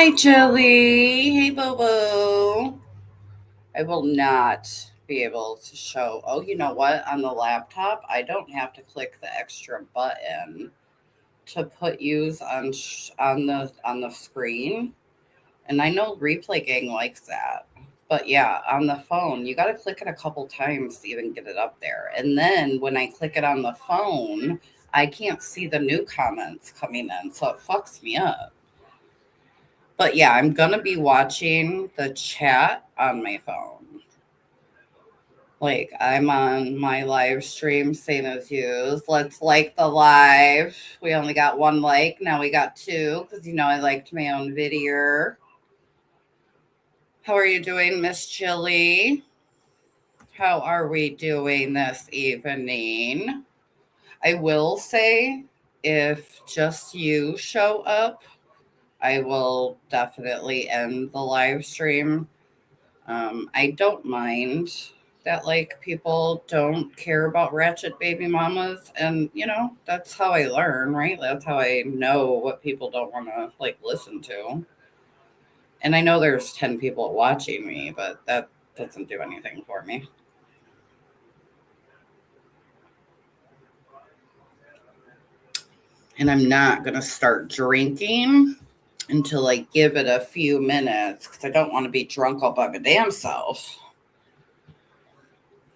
Hi, Jelly. Hey, Bobo. I will not be able to show. Oh, you know what? On the laptop, I don't have to click the extra button to put yous on the screen. And I know Replay Gang likes that. But yeah, on the phone, you got to click it a couple times to even get it up there. And then when I click it on the phone, I can't see the new comments coming in. So it fucks me up. But yeah, I'm going to be watching the chat on my phone. Like, I'm on my live stream, same as you. Let's like the live. We only got one like. Now we got two because, you know, I liked my own video. How are you doing, Miss Chili? How are we doing this evening? I will say, if just you show up, I will definitely end the live stream. I don't mind that like people don't care about Ratchet Baby Mamas, and you know that's how I learn, right? That's how I know what people don't want to like listen to. And I know there's 10 people watching me, but that doesn't do anything for me. And I'm not gonna start drinking until I give it a few minutes because I don't want to be drunk all by my damn self.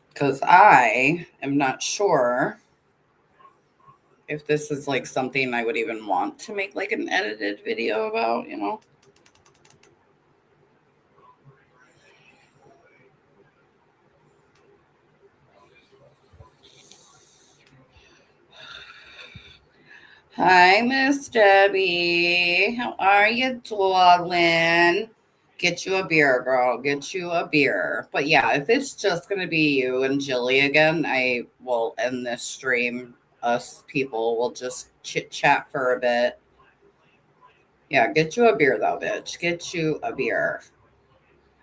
Because I am not sure if this is like something I would even want to make like an edited video about, you know. Hi, Miss Debbie. How are you, darling? Get you a beer, girl. Get you a beer. But yeah, if it's just going to be you and Jilly again, I will end this stream. Us people will just chit chat for a bit. Yeah, get you a beer, though, bitch. Get you a beer.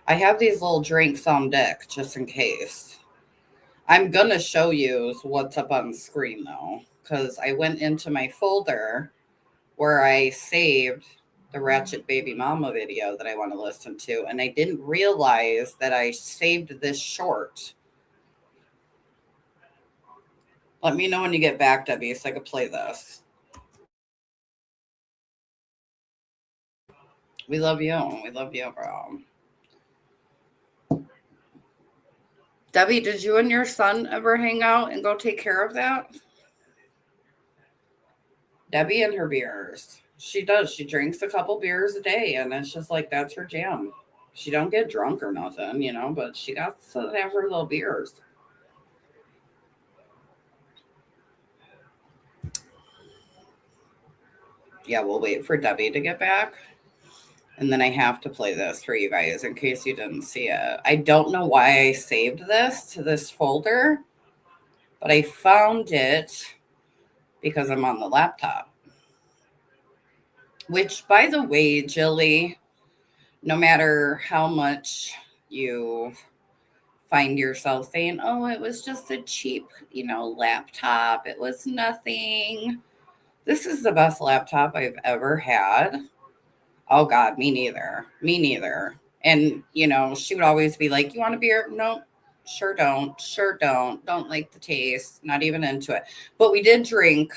I have these little drinks on deck just in case. I'm going to show you what's up on the screen, though, because I went into my folder where I saved the Ratchet Baby Mama video that I want to listen to, and I didn't realize that I saved this short. Let me know when you get back, Debbie, so I can play this. We love you. We love you, bro. Debbie, did you and your son ever hang out and go take care of that? Debbie and her beers. She does. She drinks a couple beers a day, and it's just like that's her jam. She don't get drunk or nothing, you know, but she got to have her little beers. Yeah, we'll wait for Debbie to get back. And then I have to play this for you guys in case you didn't see it. I don't know why I saved this to this folder, but I found it because I'm on the laptop. Which, by the way, Jilly, no matter how much you find yourself saying, oh, it was just a cheap, laptop. It was nothing. This is the best laptop I've ever had. Oh, God, me neither. Me neither. And, she would always be like, you want a beer? Nope. Sure don't. Sure don't. Don't like the taste. Not even into it. But we did drink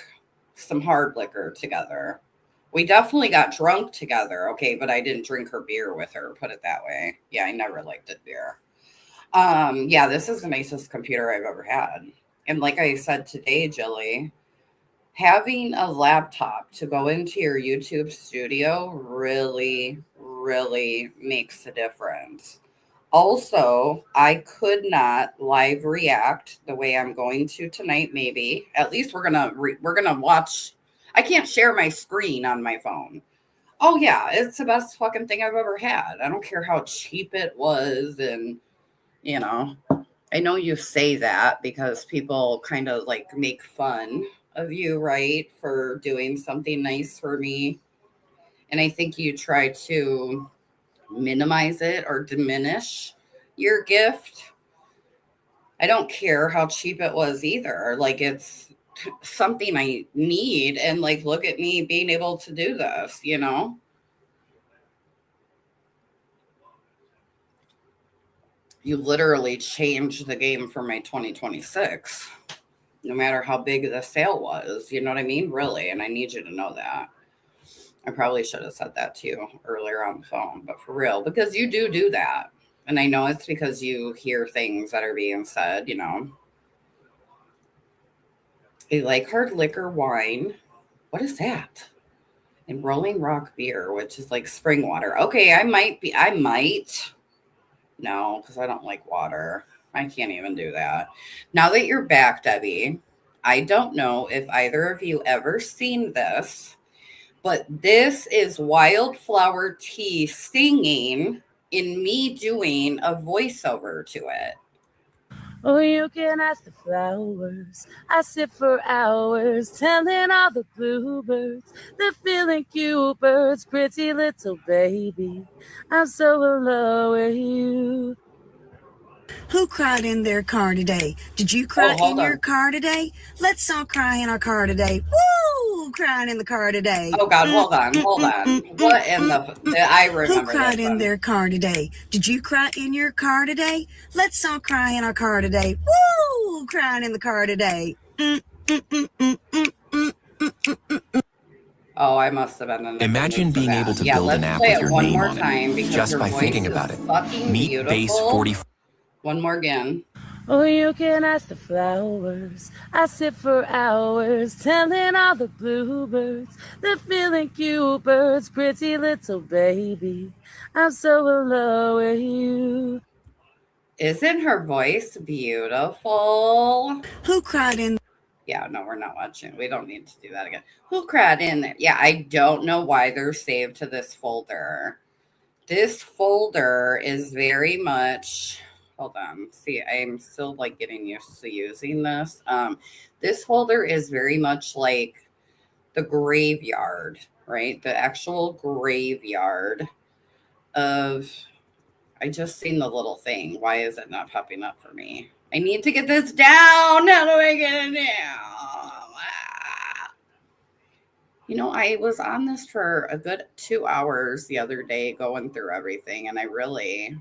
some hard liquor together. We definitely got drunk together. Okay. But I didn't drink her beer with her. Put it that way. Yeah. I never liked it beer. Yeah, this is the nicest computer I've ever had. And like I said today, Jilly, having a laptop to go into your YouTube studio really, really makes a difference. Also, I could not live react the way I'm going to tonight. Maybe at least we're gonna watch. I can't share my screen on my phone. Oh yeah, it's the best fucking thing I've ever had. I don't care how cheap it was, and you know, I know you say that because people kind of like make fun of you, right, for doing something nice for me. And I think you try to minimize it or diminish your gift. I don't care how cheap it was either. Like it's something I need, and like look at me being able to do this, you know? You literally changed the game for my 2026. No matter how big the sale was, you know what I mean? Really, and I need you to know that. I probably should have said that to you earlier on the phone, but for real, because you do that. And I know it's because you hear things that are being said, you know. I like hard liquor wine. What is that? And Rolling Rock beer, which is like spring water. Okay, I might. No, because I don't like water. I can't even do that. Now that you're back, Debbie, I don't know if either of you ever seen this, but this is Wildflower Tea singing in me doing a voiceover to it. Oh, you can ask the flowers. I sit for hours telling all the bluebirds they're feeling cute birds, pretty little baby. I'm so in love with you. Who cried in their car today? Did you cry in your car today? Let's all cry in our car today. Woo! Crying in the car today. Oh God, hold on. What in the? I remember Who cried this in one. their car today? Did you cry in your car today? Let's all cry in our car today. Woo! Crying in the car today. Oh, I must have been in. Imagine being able to build an app Play with it your one name more on time it because just your by voice thinking is about it. fucking Meet Base beautiful. 40. One more again. Oh, you can ask the flowers. I sit for hours telling all the bluebirds they're feeling cute birds, pretty little baby. I'm so in love with you. Isn't her voice beautiful? Who cried in? Yeah, no, we're not watching. We don't need to do that again. Who cried in there? Yeah, I don't know why they're saved to this folder. This folder is very much. Hold on. See, I'm still like getting used to using this. This folder is very much like the graveyard, right? The actual graveyard of. I just seen the little thing. Why is it not popping up for me? I need to get this down. How do I get it down? You know, I was on this for a good 2 hours the other day going through everything, and I really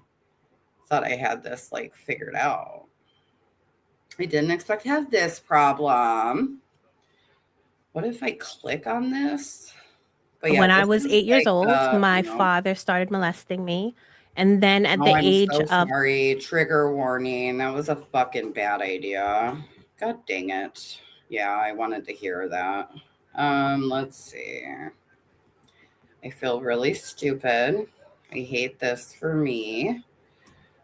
thought I had this like figured out. I didn't expect to have this problem. What if I click on this? But yeah, when I was 8 years old, my father started molesting me. And then at the age of... Sorry, trigger warning. That was a fucking bad idea. God dang it. Yeah, I wanted to hear that. Let's see. I feel really stupid. I hate this for me.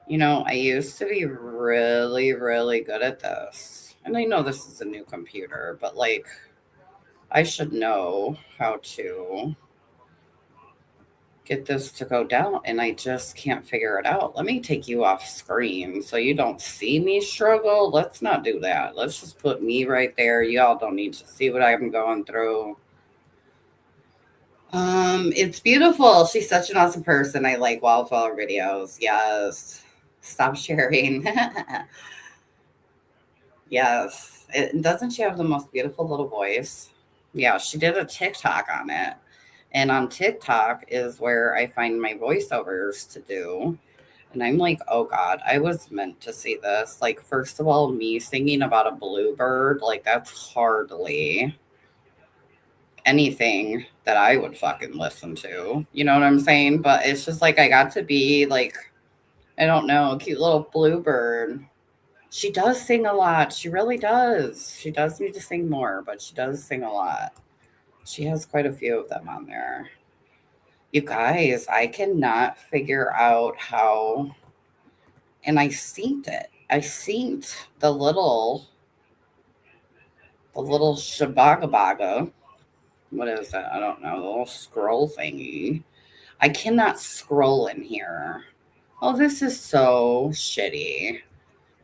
You know, I used to be really, really good at this. And I know this is a new computer, but like, I should know how to get this to go down, and I just can't figure it out. Let me take you off screen so you don't see me struggle. Let's not do that. Let's just put me right there. Y'all don't need to see what I'm going through. It's beautiful. She's such an awesome person. I like wildflower videos. Yes. Stop sharing. Yes. Doesn't she have the most beautiful little voice? Yeah, she did a TikTok on it. And on TikTok is where I find my voiceovers to do. And I'm like, oh God, I was meant to see this. Like, first of all, me singing about a bluebird, like, that's hardly anything that I would fucking listen to. You know what I'm saying? But it's just like I got to be like, I don't know, a cute little bluebird. She does sing a lot. She really does. She does need to sing more, but she does sing a lot. She has quite a few of them on there. You guys, I cannot figure out how, and I synced it. I synced the little shabagabaga, What is it? I don't know. The little scroll thingy. I cannot scroll in here. Oh, this is so shitty.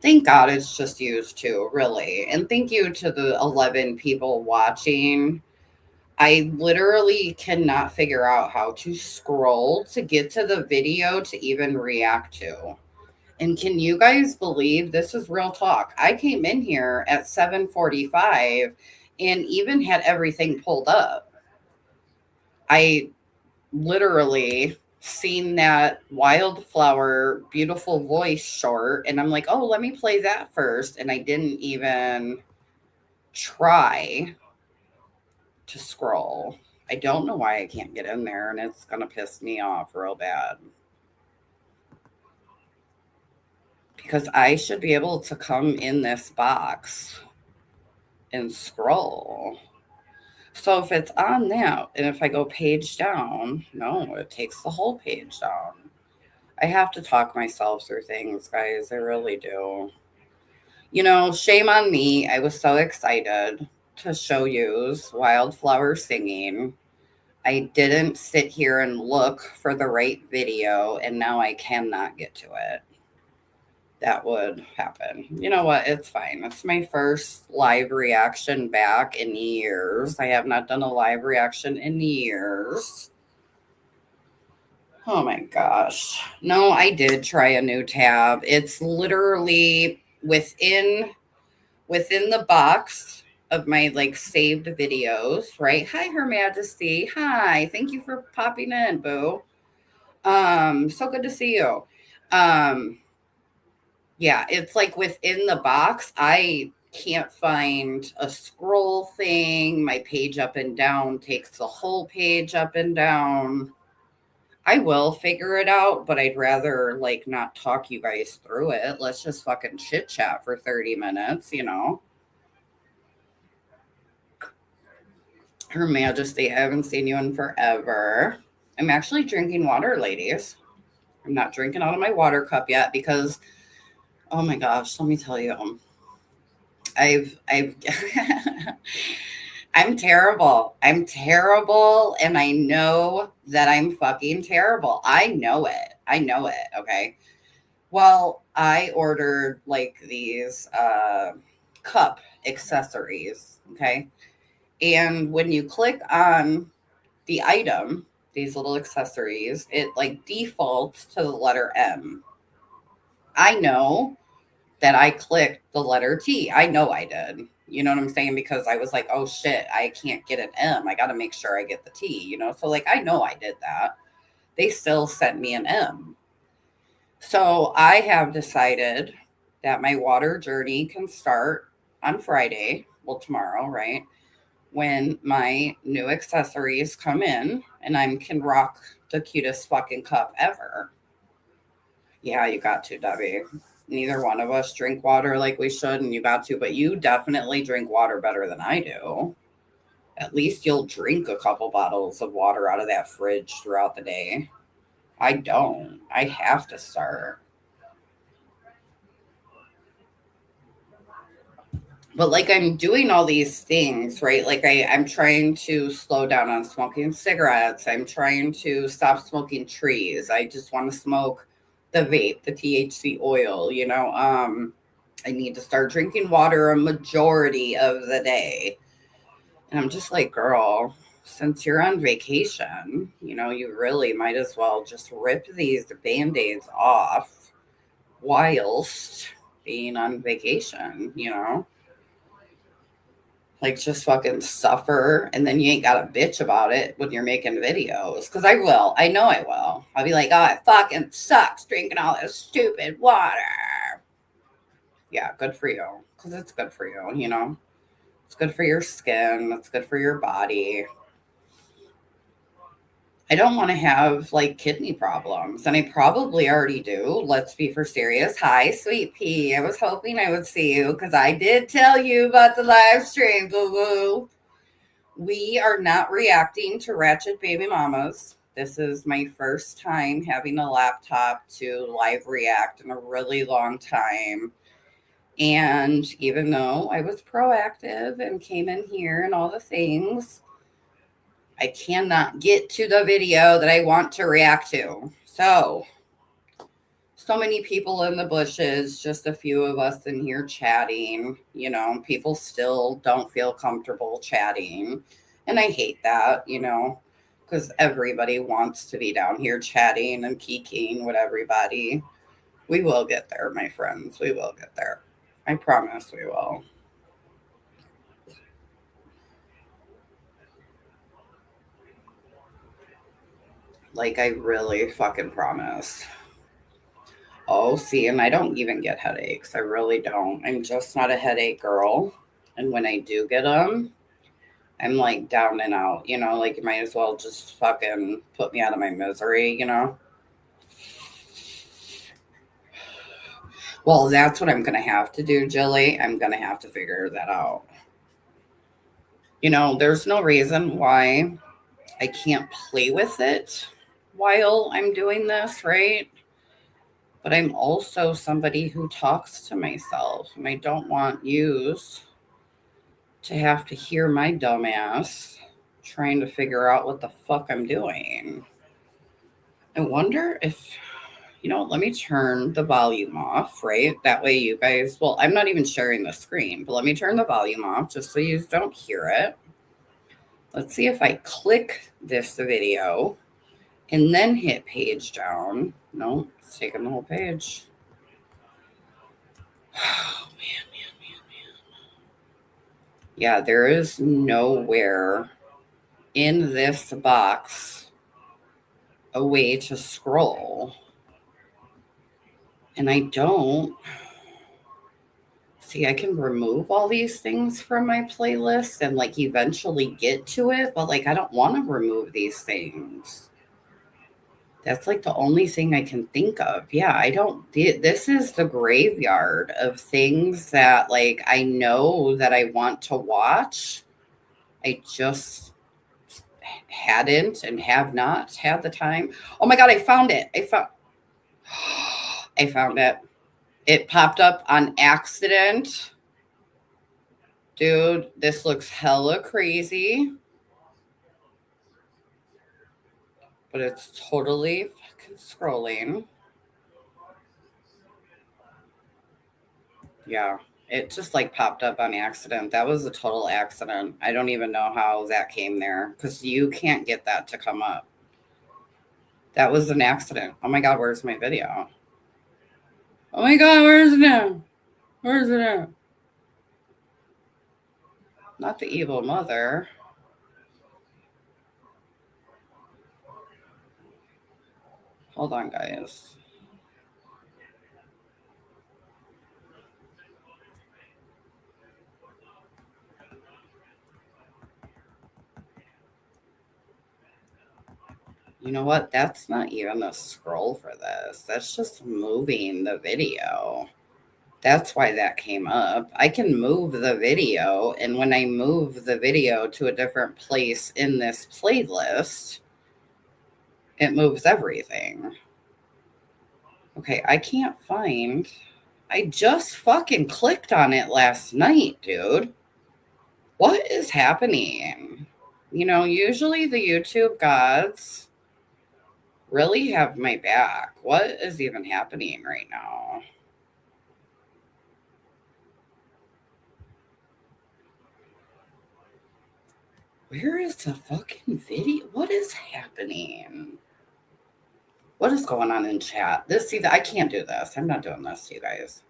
Thank God it's just used too, really. And thank you to the 11 people watching. I literally cannot figure out how to scroll to get to the video to even react to. And can you guys believe this is real talk? I came in here at 7:45 and even had everything pulled up. I literally seen that Wildflower Beautiful Voice short and I'm like, oh, let me play that first. And I didn't even try to scroll. I don't know why I can't get in there and it's going to piss me off real bad. Because I should be able to come in this box and scroll. So if it's on that, and if I go page down, no, it takes the whole page down. I have to talk myself through things, guys. I really do. You know, shame on me. I was so excited to show you Wildflower singing. I didn't sit here and look for the right video, and now I cannot get to it. That would happen. You know what? It's fine. It's my first live reaction back in years. I have not done a live reaction in years. Oh my gosh. No, I did try a new tab. It's literally within the box of my like saved videos, right? Hi, Her Majesty. Hi. Thank you for popping in, boo. So good to see you. Yeah, it's like within the box. I can't find a scroll thing. My page up and down takes the whole page up and down. I will figure it out, but I'd rather like not talk you guys through it. Let's just fucking chit chat for 30 minutes, you know? Her Majesty, I haven't seen you in forever. I'm actually drinking water, ladies. I'm not drinking out of my water cup yet because, oh my gosh, let me tell you. I've I'm terrible. I'm terrible. And I know that I'm fucking terrible. I know it. Okay. Well, I ordered like these cup accessories. Okay. And when you click on the item, these little accessories, it like defaults to the letter M. I know that I clicked the letter T. I know I did. You know what I'm saying? Because I was like, oh shit, I can't get an M. I got to make sure I get the T, you know? So like, I know I did that. They still sent me an M. So I have decided that my water journey can start on Friday. Well, tomorrow, right? When my new accessories come in and I can rock the cutest fucking cup ever. Yeah, you got to, Debbie. Neither one of us drink water like we should, and you got to, but you definitely drink water better than I do. At least you'll drink a couple bottles of water out of that fridge throughout the day. I don't. I have to start. But like I'm doing all these things, right? Like I'm trying to slow down on smoking cigarettes. I'm trying to stop smoking trees. I just want to smoke the vape, the THC oil, you know. I need to start drinking water a majority of the day. And I'm just like, girl, since you're on vacation, you know, you really might as well just rip these Band-Aids off whilst being on vacation, you know? Like, just fucking suffer, and then you ain't got to bitch about it when you're making videos. Because I will. I know I will. I'll be like, oh, it fucking sucks drinking all this stupid water. Yeah, good for you. Because it's good for you, you know? It's good for your skin. It's good for your body. I don't want to have, like, kidney problems. And I probably already do. Let's be for serious. Hi, Sweet Pea. I was hoping I would see you because I did tell you about the live stream, boo-boo. We are not reacting to Ratchet Baby Mamas. This is my first time having a laptop to live react in a really long time. And even though I was proactive and came in here and all the things, I cannot get to the video that I want to react to. So many people in the bushes, just a few of us in here chatting. You know, people still don't feel comfortable chatting. And I hate that, you know, because everybody wants to be down here chatting and kikiing with everybody. We will get there, my friends. We will get there. I promise we will. Like, I really fucking promise. Oh, see, and I don't even get headaches. I really don't. I'm just not a headache girl. And when I do get them, I'm like down and out, you know, like you might as well just fucking put me out of my misery, you know? Well, that's what I'm going to have to do, Jilly. I'm going to have to figure that out. You know, there's no reason why I can't play with it while I'm doing this, right? But I'm also somebody who talks to myself, and I don't want yous to have to hear my dumbass trying to figure out what the fuck I'm doing. I wonder if, you know, let me turn the volume off, right? That way you guys, well, I'm not even sharing the screen, but let me turn the volume off just so you don't hear it. Let's see if I click this video and then hit page down. No, it's taking the whole page. Oh, man. Yeah, there is nowhere in this box a way to scroll. And I don't see, I can remove all these things from my playlist and like eventually get to it, but like I don't want to remove these things. That's like the only thing I can think of. Yeah, I don't. This is the graveyard of things that like I know that I want to watch. I just hadn't and have not had the time. Oh my God, I found it. I found it. It popped up on accident. Dude, this looks hella crazy. But it's totally fucking scrolling. Yeah, it just like popped up on accident. That was a total accident. I don't even know how that came there because you can't get that to come up. That was an accident. Oh my God, where's my video? Oh my God, where's it now? Where's it at? Not the evil mother. Hold on, guys. You know what? That's not even a scroll for this. That's just moving the video. That's why that came up. I can move the video, and when I move the video to a different place in this playlist, it moves everything. Okay, I can't find. I just fucking clicked on it last night, dude. What is happening? You know, usually the YouTube gods really have my back. What is even happening right now? Where is the fucking video? What is happening? What is going on in chat? I can't do this. I'm not doing this to you guys.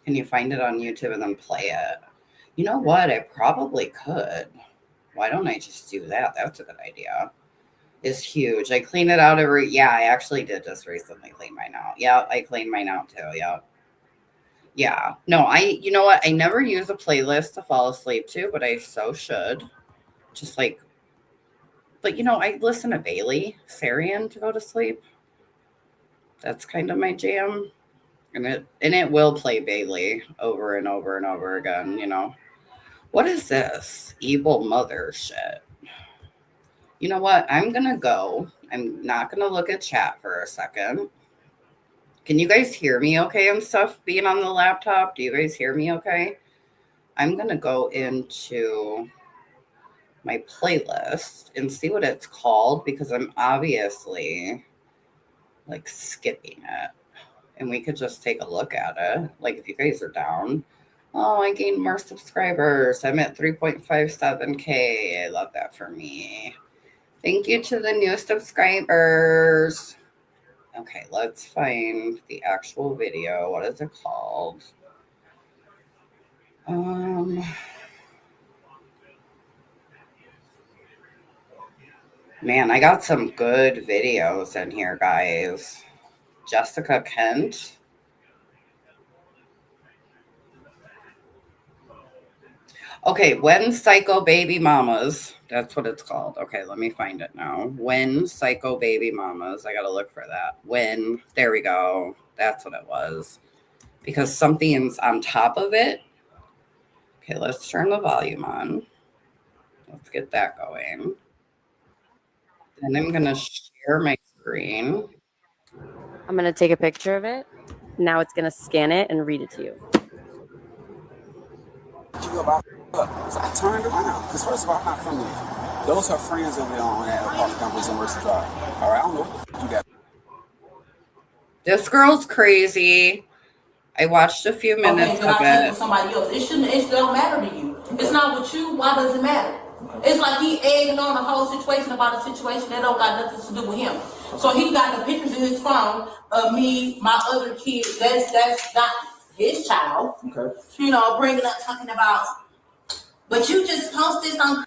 Can you find it on YouTube and then play it? You know what? I probably could. Why don't I just do that? That's a good idea. It's huge. I clean it out yeah, I actually did just recently clean mine out. Yeah, I cleaned mine out too. Yeah. Yeah. No, you know what? I never use a playlist to fall asleep to, but I so should. Just like, but you know, I listen to Bailey Sarian to go to sleep. That's kind of my jam. And it will play Bailey over and over and over again, you know. What is this? Evil mother shit. You know what? I'm going to go. I'm not going to look at chat for a second. Can you guys hear me okay and stuff being on the laptop? Do you guys hear me okay? I'm going to go into my playlist and see what it's called, because I'm obviously like skipping it. And we could just take a look at it. Like, if you guys are down. Oh, I gained more subscribers. I'm at 3.57K. I love that for me. Thank you to the new subscribers. Okay, let's find the actual video. What is it called? Man, I got some good videos in here, guys. Jessica Kent. Okay, When Psycho Baby Mamas. That's what it's called. Okay, let me find it now. When Psycho Baby Mamas. I gotta look for that. There we go. That's what it was. Because something's on top of it. Okay, let's turn the volume on. Let's get that going. Then I'm gonna share my screen. I'm gonna take a picture of it. Now it's gonna scan it and read it to you. So I turned around, because first of all, I'm not from there. Those are friends over there on that apartment complex on Mercy Drive. All right, I don't know what you got. This girl's crazy. I watched a few minutes of it. Somebody else. It don't matter to you. It's not with you. Why does it matter? It's like he egging on the whole situation about a situation that don't got nothing to do with him. So he got the pictures in his phone of me, my other kid. That's not his child. Okay. You know, bringing up talking about. But you just post this on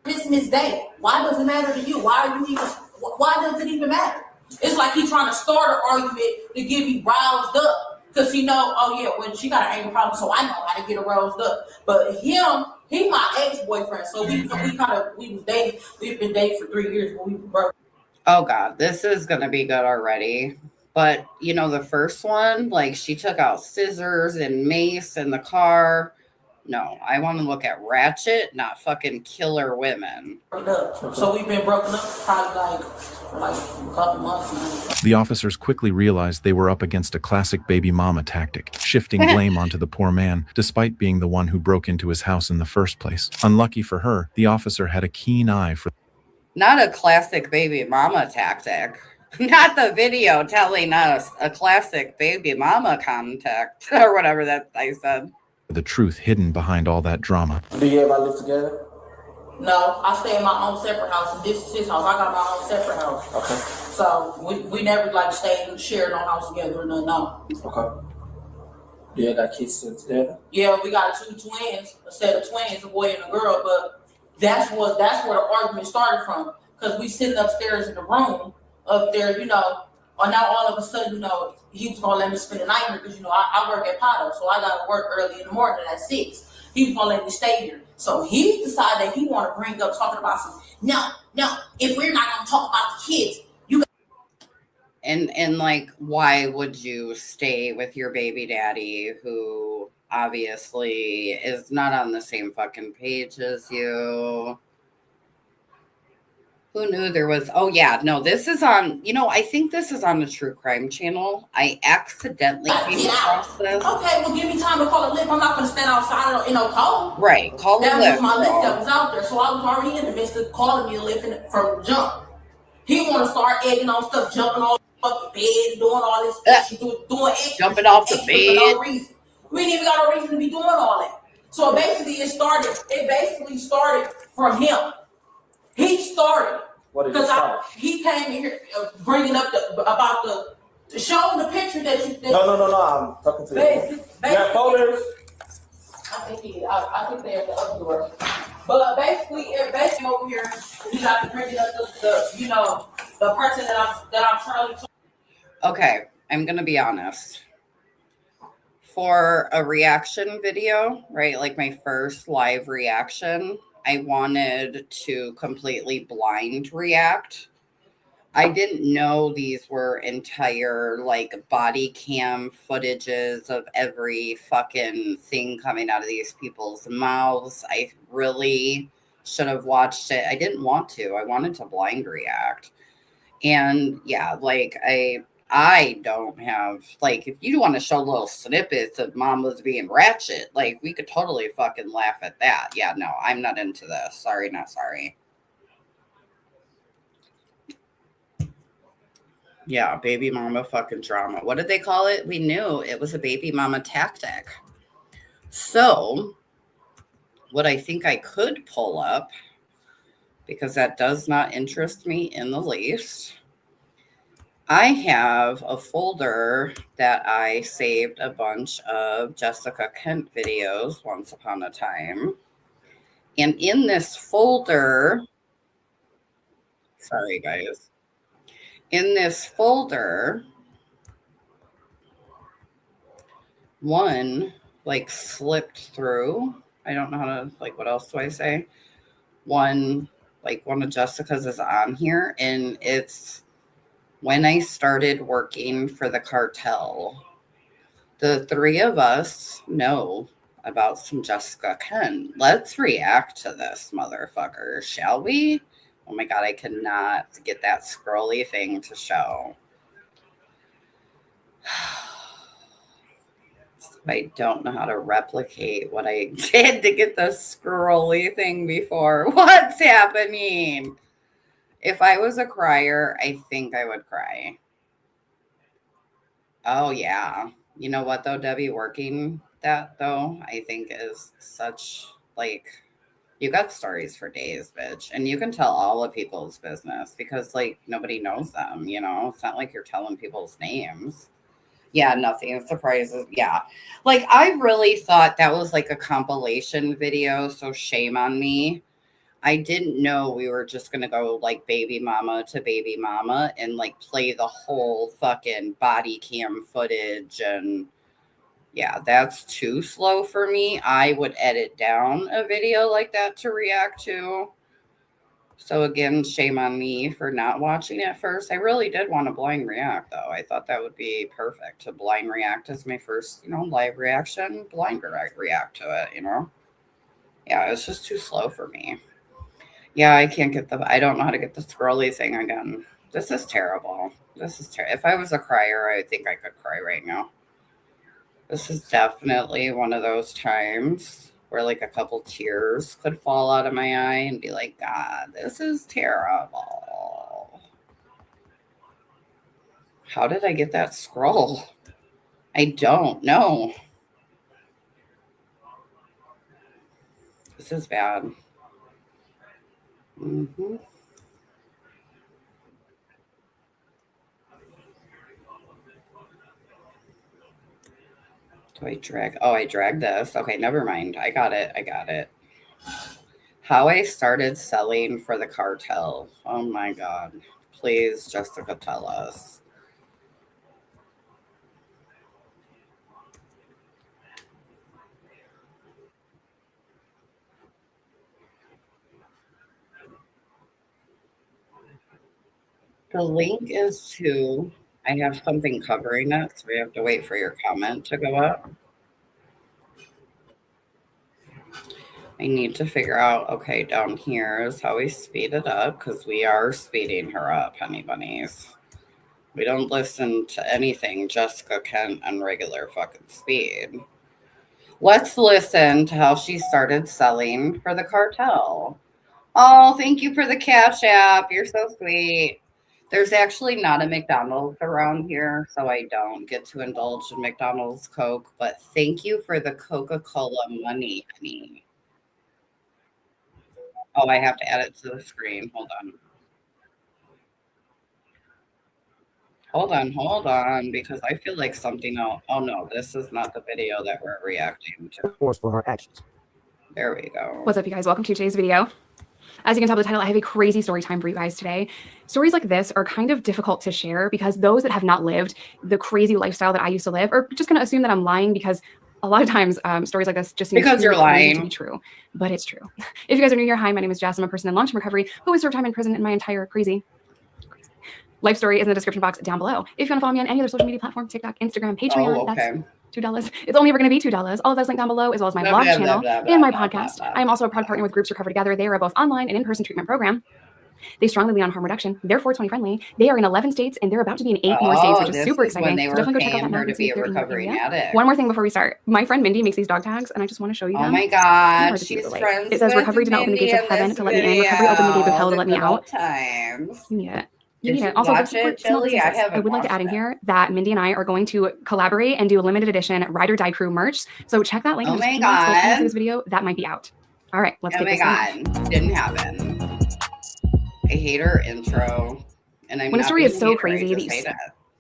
Christmas Day. Why does it matter to you? Why does it even matter? It's like he's trying to start an argument to get me roused up. Because he know, oh yeah, well, she got an anger problem, so I know how to get her roused up. But he my ex-boyfriend. So we was dating. We've been dating for 3 years when we broke. Oh God, this is gonna be good already. But you know, the first one, like, she took out scissors and mace in the car. No, I want to look at Ratchet, not fucking killer women. So we've been broken up probably like a couple months. The officers quickly realized they were up against a classic baby mama tactic, shifting blame onto the poor man, despite being the one who broke into his house in the first place. Unlucky for her, the officer had a keen eye for... Not a classic baby mama tactic. Not the video telling us a classic baby mama contact, or whatever that I said. The truth hidden behind all that drama. Do you ever live together? No, I stay in my own separate house, and this is his house. I got my own separate house. Okay. So we never like stayed and shared no house together or nothing. No. Okay. Do you got kids together? Yeah, we got 2 twins, a set of twins, a boy and a girl. But that's where the argument started from, because we sitting upstairs in the room up there, you know. Or now all of a sudden, you know, he was gonna let me spend the night here because, you know, I work at Pato, so I gotta work early in the morning at 6. He was gonna let me stay here. So he decided that he wanna bring up talking about some, no, if we're not gonna talk about the kids, you And like, why would you stay with your baby daddy who obviously is not on the same fucking page as you? Who knew there was? Oh yeah, no, this is on, you know, I think this is on the True Crime Channel. I accidentally came across this. Okay, well, give me time to call a lift. I'm not going to stand outside in no cold. Right, call a lift. That was my lift that was out there, so I was already in the midst of calling me a lift from jump. He want to start egging on stuff, jumping off the bed, doing all this stuff, doing extra, jumping off the bed. For no reason. We ain't even got no reason to be doing all that. So basically, it started from him. He started. Because he came in here bringing up showing the picture that you. No. I'm talking to you. You got photos? I think they're at the other door. But basically over here, you got to bring up the person that I'm trying to. Okay, I'm gonna be honest. For a reaction video, right? Like my first live reaction, I wanted to completely blind react. I didn't know these were entire like body cam footages of every fucking thing coming out of these people's mouths. I really should have watched it. I didn't want to. I wanted to blind react. And yeah, like I I don't have, like, if you want to show little snippets of mamas being ratchet, like, we could totally fucking laugh at that. Yeah, no, I'm not into this. Sorry, not sorry. Yeah, baby mama fucking drama. What did they call it? We knew it was a baby mama tactic. So, what I think I could pull up, because that does not interest me in the least, I have a folder that I saved a bunch of Jessica Kent videos once upon a time. And in this folder, sorry guys, in this folder, one like slipped through. I don't know how to, like, what else do I say? One of Jessica's is on here, and it's when I started working for the Cartel. The three of us know about some Jessica Kent. Let's react to this motherfucker, shall we? Oh my God, I cannot get that scrolly thing to show. I don't know how to replicate what I did to get the scrolly thing before. What's happening? If I was a crier, I think I would cry. Oh, yeah. You know what, though, Debbie? Working that, though, I think is such, like, you got stories for days, bitch. And you can tell all of people's business because, like, nobody knows them, you know? It's not like you're telling people's names. Yeah, nothing surprises. Yeah. Like, I really thought that was like a compilation video, so shame on me. I didn't know we were just going to go like baby mama to baby mama and like play the whole fucking body cam footage. And yeah, that's too slow for me. I would edit down a video like that to react to. So again, shame on me for not watching it first. I really did want to blind react, though. I thought that would be perfect to blind react as my first, live reaction. Blind react to it, Yeah, it's just too slow for me. Yeah, I don't know how to get the scrolly thing again. This is terrible. If I was a crier, I think I could cry right now. This is definitely one of those times where like a couple tears could fall out of my eye and be like, God, this is terrible. How did I get that scroll? I don't know. This is bad. Mm-hmm. Do I drag? Oh, I dragged this. Okay, never mind. I got it. How I started selling for the Cartel. Oh my God. Please, Jessica, tell us. The link is to, I have something covering it, so we have to wait for your comment to go up. I need to figure out, okay, down here is how we speed it up, because we are speeding her up, honey bunnies. We don't listen to anything Jessica Kent on regular fucking speed. Let's listen to how she started selling for the Cartel. Oh, thank you for the Cash App. You're so sweet. There's actually not a McDonald's around here, so I don't get to indulge in McDonald's Coke, but thank you for the Coca-Cola money, honey. Oh, I have to add it to the screen. Hold on, because I feel like something else. Oh no, this is not the video that we're reacting to. For her actions. There we go. What's up, you guys? Welcome to today's video. As you can tell by the title, I have a crazy story time for you guys today. Stories like this are kind of difficult to share because those that have not lived the crazy lifestyle that I used to live are just going to assume that I'm lying, because a lot of times stories like this just seem because you're lying to be true, but it's true. If you guys are new here, hi, my name is Jess. I'm a person in long-term recovery who has served time in prison in my entire crazy life story is in the description box down below. If you want to follow me on any other social media platform, TikTok, Instagram, Patreon, that's $2. It's only ever going to be $2. All of those linked down below, as well as my vlog channel and my podcast. I am also a proud partner with Groups Recover Together. They are both online and in-person treatment program. They strongly lean on harm reduction. They're 420 friendly. They are in 11 states and they're about to be in 8 more states, which is super exciting. When they So were definitely go check out paying that her map to and see be if a they're in your recovering area. addict. One more thing before we start. My friend Mindy makes these dog tags and I just want to show you them. Oh my These God, are the she's beautiful, friends it says with recovery did not open the Mindy gates of heaven to let me in. Recovery opened the gates of hell to let me out. Times. You need it. Did need you it. Also, watch support it, small Jilly? businesses. I would like to add in here that Mindy and I are going to collaborate and do a limited edition Ride or Die Crew merch. So check that link in the description box. When you see this video, that might be out. All right, let's get this God, didn't happen. I hate her intro. And I'm when a story is so hater, crazy that you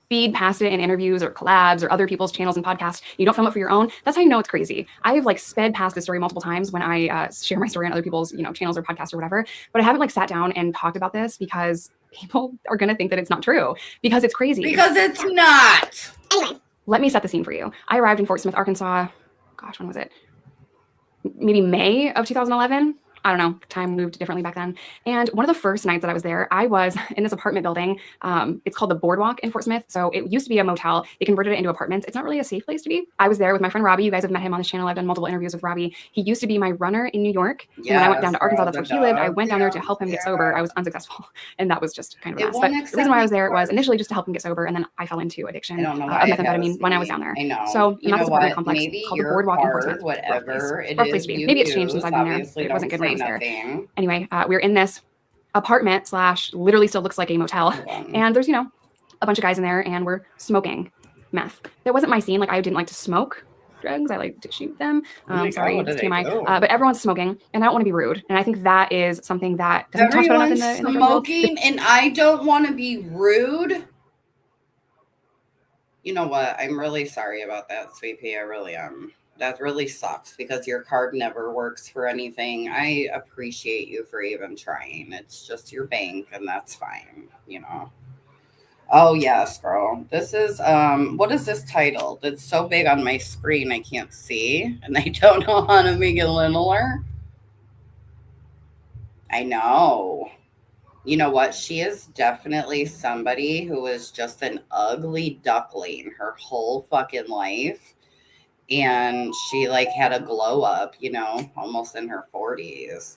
speed past it in interviews or collabs or other people's channels and podcasts, you don't film it for your own, that's how you know it's crazy. I have like sped past this story multiple times when I share my story on other people's channels or podcasts or whatever, but I haven't like sat down and talked about this because people are going to think that it's not true because it's crazy. Because it's not. Anyway, let me set the scene for you. I arrived in Fort Smith, Arkansas. Gosh, when was it? Maybe May of 2011. I don't know, time moved differently back then. And one of the first nights that I was there, I was in this apartment building. It's called the Boardwalk in Fort Smith. So it used to be a motel. They converted it into apartments. It's not really a safe place to be. I was there with my friend Robbie. You guys have met him on this channel. I've done multiple interviews with Robbie. He used to be my runner in New York. And when I went down to Arkansas, that's where he lived. I went down there to help him get sober. I was unsuccessful. And that was just kind of a mess. But the reason why I was there was initially just to help him get sober. And then I fell into addiction of methamphetamine when I was down there. So I'm at this apartment complex called the Boardwalk in Fort Smith. Rough place to be. Maybe it's changed since I've been there. But it wasn't good when I was there. Anyway, we're in this apartment / literally still looks like a motel. And there's, a bunch of guys in there and we're smoking meth. That wasn't my scene. Like I didn't like to smoke drugs. I like to shoot them. Sorry, it's TMI. But everyone's smoking and I don't want to be rude. And I think that is something that doesn't talk about enough in the smoking and I don't want to be rude. You know what? I'm really sorry about that, Sweet Pea. I really am. That really sucks because your card never works for anything. I appreciate you for even trying. It's just your bank and that's fine, Oh yes, girl. This is what is this titled? It's so big on my screen I can't see and I don't know how to make it littler. I know. You know what? She is definitely somebody who is just an ugly duckling her whole fucking life. And she like had a glow up, almost in her 40s.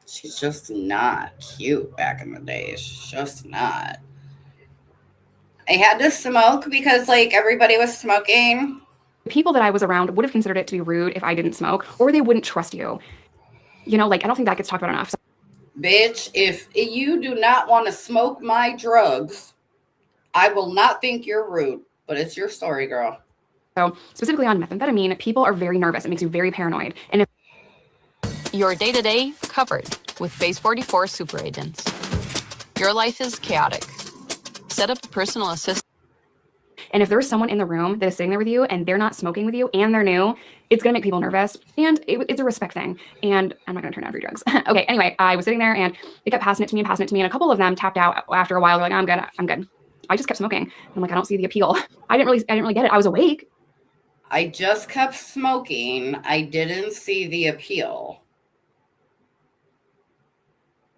She's just not cute back in the day. She's just not. I had to smoke because like everybody was smoking. People that I was around would have considered it to be rude if I didn't smoke, or they wouldn't trust you. I don't think that gets talked about enough. Bitch, if you do not want to smoke my drugs, I will not think you're rude, but it's your story, girl. So specifically on methamphetamine, people are very nervous. It makes you very paranoid. And if your day-to-day covered with Phase 44 super agents. Your life is chaotic. Set up a personal assistant. And if there's someone in the room that is sitting there with you and they're not smoking with you and they're new, it's going to make people nervous. And it's a respect thing. And I'm not going to turn down free drugs. Okay, anyway, I was sitting there and they kept passing it to me. And a couple of them tapped out after a while. They're like, I'm good. I just kept smoking. I'm like, I don't see the appeal. I didn't really get it. I was awake. I just kept smoking. I didn't see the appeal.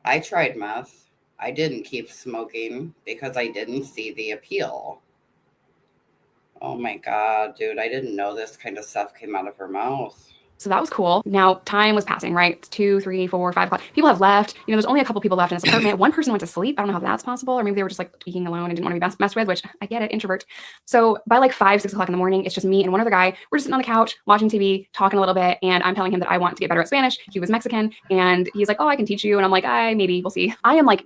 I tried meth. I didn't keep smoking because I didn't see the appeal. Oh my God, dude. I didn't know this kind of stuff came out of her mouth. So that was cool. Now time was passing, right? It's 2, 3, 4, 5 o'clock. People have left. There's only a couple people left in this apartment. One person went to sleep. I don't know how that's possible. Or maybe they were just like tweaking alone and didn't want to be messed with, which I get it, introvert. So by like 5, 6 o'clock in the morning, it's just me and one other guy. We're just sitting on the couch, watching TV, talking a little bit. And I'm telling him that I want to get better at Spanish. He was Mexican. And he's like, oh, I can teach you. And I'm like, maybe we'll see. I am like,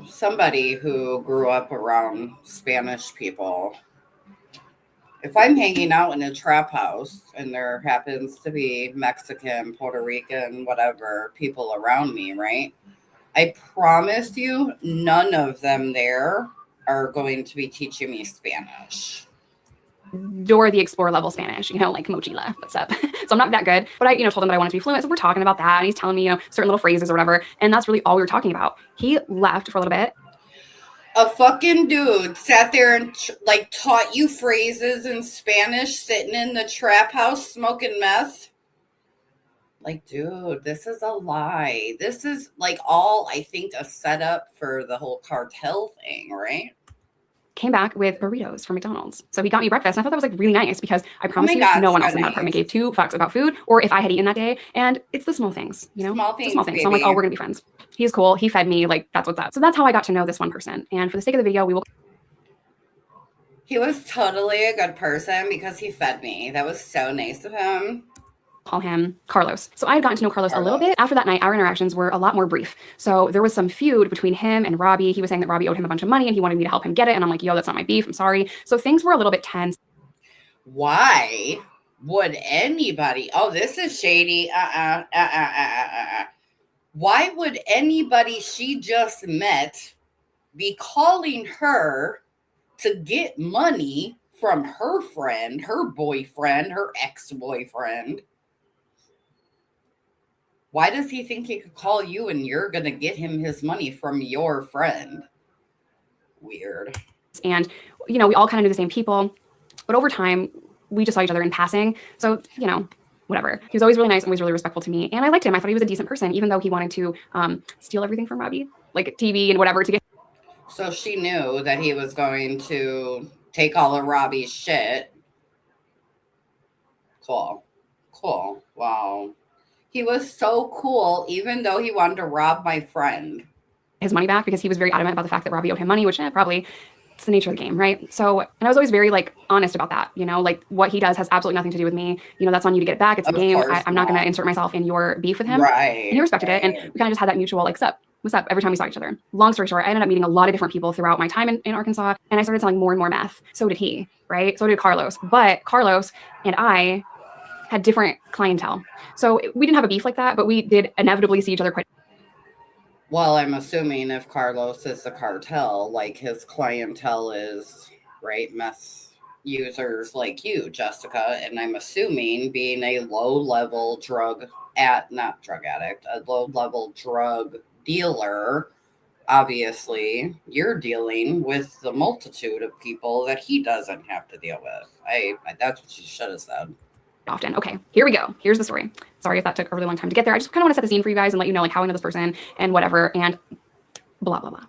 somebody who grew up around Spanish people. If I'm hanging out in a trap house and there happens to be Mexican, Puerto Rican, whatever people around me, right? I promise you, none of them there are going to be teaching me Spanish. Dora the Explorer level Spanish, like mochila, what's up? So I'm not that good, but I, told him that I wanted to be fluent. So we're talking about that. And he's telling me, certain little phrases or whatever. And that's really all we were talking about. He left for a little bit. A fucking dude sat there and taught you phrases in Spanish sitting in the trap house smoking meth. Like, dude, this is a lie. This is all, I think, a setup for the whole cartel thing, right? came back with burritos from McDonald's. So he got me breakfast. And I thought that was like really nice because I promise you, no one else in that apartment gave 2 fucks about food or if I had eaten that day. And it's the small things, you know, small things. So I'm like, oh, we're gonna be friends. He's cool. He fed me. Like, that's what's up. So that's how I got to know this one person. And for the sake of the video, we will. He was totally a good person because he fed me. That was so nice of him. Call him Carlos. So I had gotten to know Carlos a little bit. After that night, our interactions were a lot more brief. So there was some feud between him and Robbie. He was saying that Robbie owed him a bunch of money and he wanted me to help him get it. And I'm like, yo, that's not my beef. I'm sorry. So things were a little bit tense. Why would anybody? Oh, this is shady. Why would anybody she just met be calling her to get money from her friend, her boyfriend, her ex-boyfriend? Why does he think he could call you and you're going to get him his money from your friend? Weird. And, you know, we all kind of knew the same people, but over time, we just saw each other in passing. So, you know, whatever. He was always really nice and always really respectful to me. And I liked him. I thought he was a decent person, even though he wanted to steal everything from Robbie, like TV and whatever to get. So she knew that he was going to take all of Robbie's shit. Cool. Cool. Wow. He was so cool, even though he wanted to rob my friend. His money back because he was very adamant about the fact that Robbie owed him money, which probably it's the nature of the game, right? So, and I was always very like honest about that, you know, like what he does has absolutely nothing to do with me. You know, that's on you to get it back. It's a game. I'm not going to insert myself in your beef with him. Right. And he respected it. And we kind of just had that mutual like, what's up every time we saw each other. Long story short, I ended up meeting a lot of different people throughout my time in Arkansas. And I started selling more and more meth. So did he, right? So did Carlos. But Carlos and I had different clientele. So we didn't have a beef like that, but we did inevitably see each other quite. Well, I'm assuming if Carlos is the cartel, like his clientele is, right, meth users like you, Jessica. And I'm assuming being a low-level not drug addict, a low-level drug dealer, obviously you're dealing with the multitude of people that he doesn't have to deal with. That's what she should have said. Often. Okay, here we go. Here's the story. Sorry if that took a really long time to get there. I just kind of want to set the scene for you guys and let you know like how I know this person and whatever and blah, blah, blah.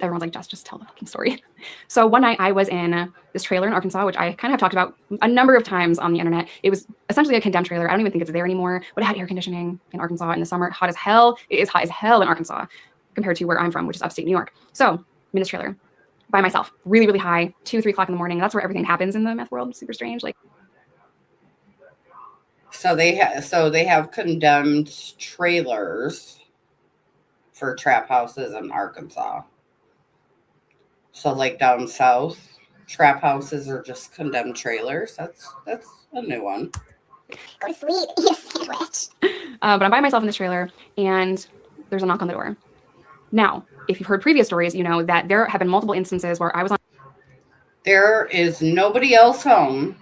Everyone's like, just tell the fucking story. So one night I was in this trailer in Arkansas, which I kind of have talked about a number of times on the internet. It was essentially a condemned trailer. I don't even think it's there anymore, but it had air conditioning in Arkansas in the summer. Hot as hell. It is hot as hell in Arkansas compared to where I'm from, which is upstate New York. So I'm in this trailer by myself, really, really high, 2, 3 o'clock in the morning. That's where everything happens in the meth world. Super strange. Like, So they have condemned trailers for trap houses in Arkansas. So like down south, trap houses are just condemned trailers. That's a new one. Go to sleep, eat a sandwich. But I'm by myself in this trailer and there's a knock on the door. Now, if you've heard previous stories, you know that there have been multiple instances where I was on. There is nobody else home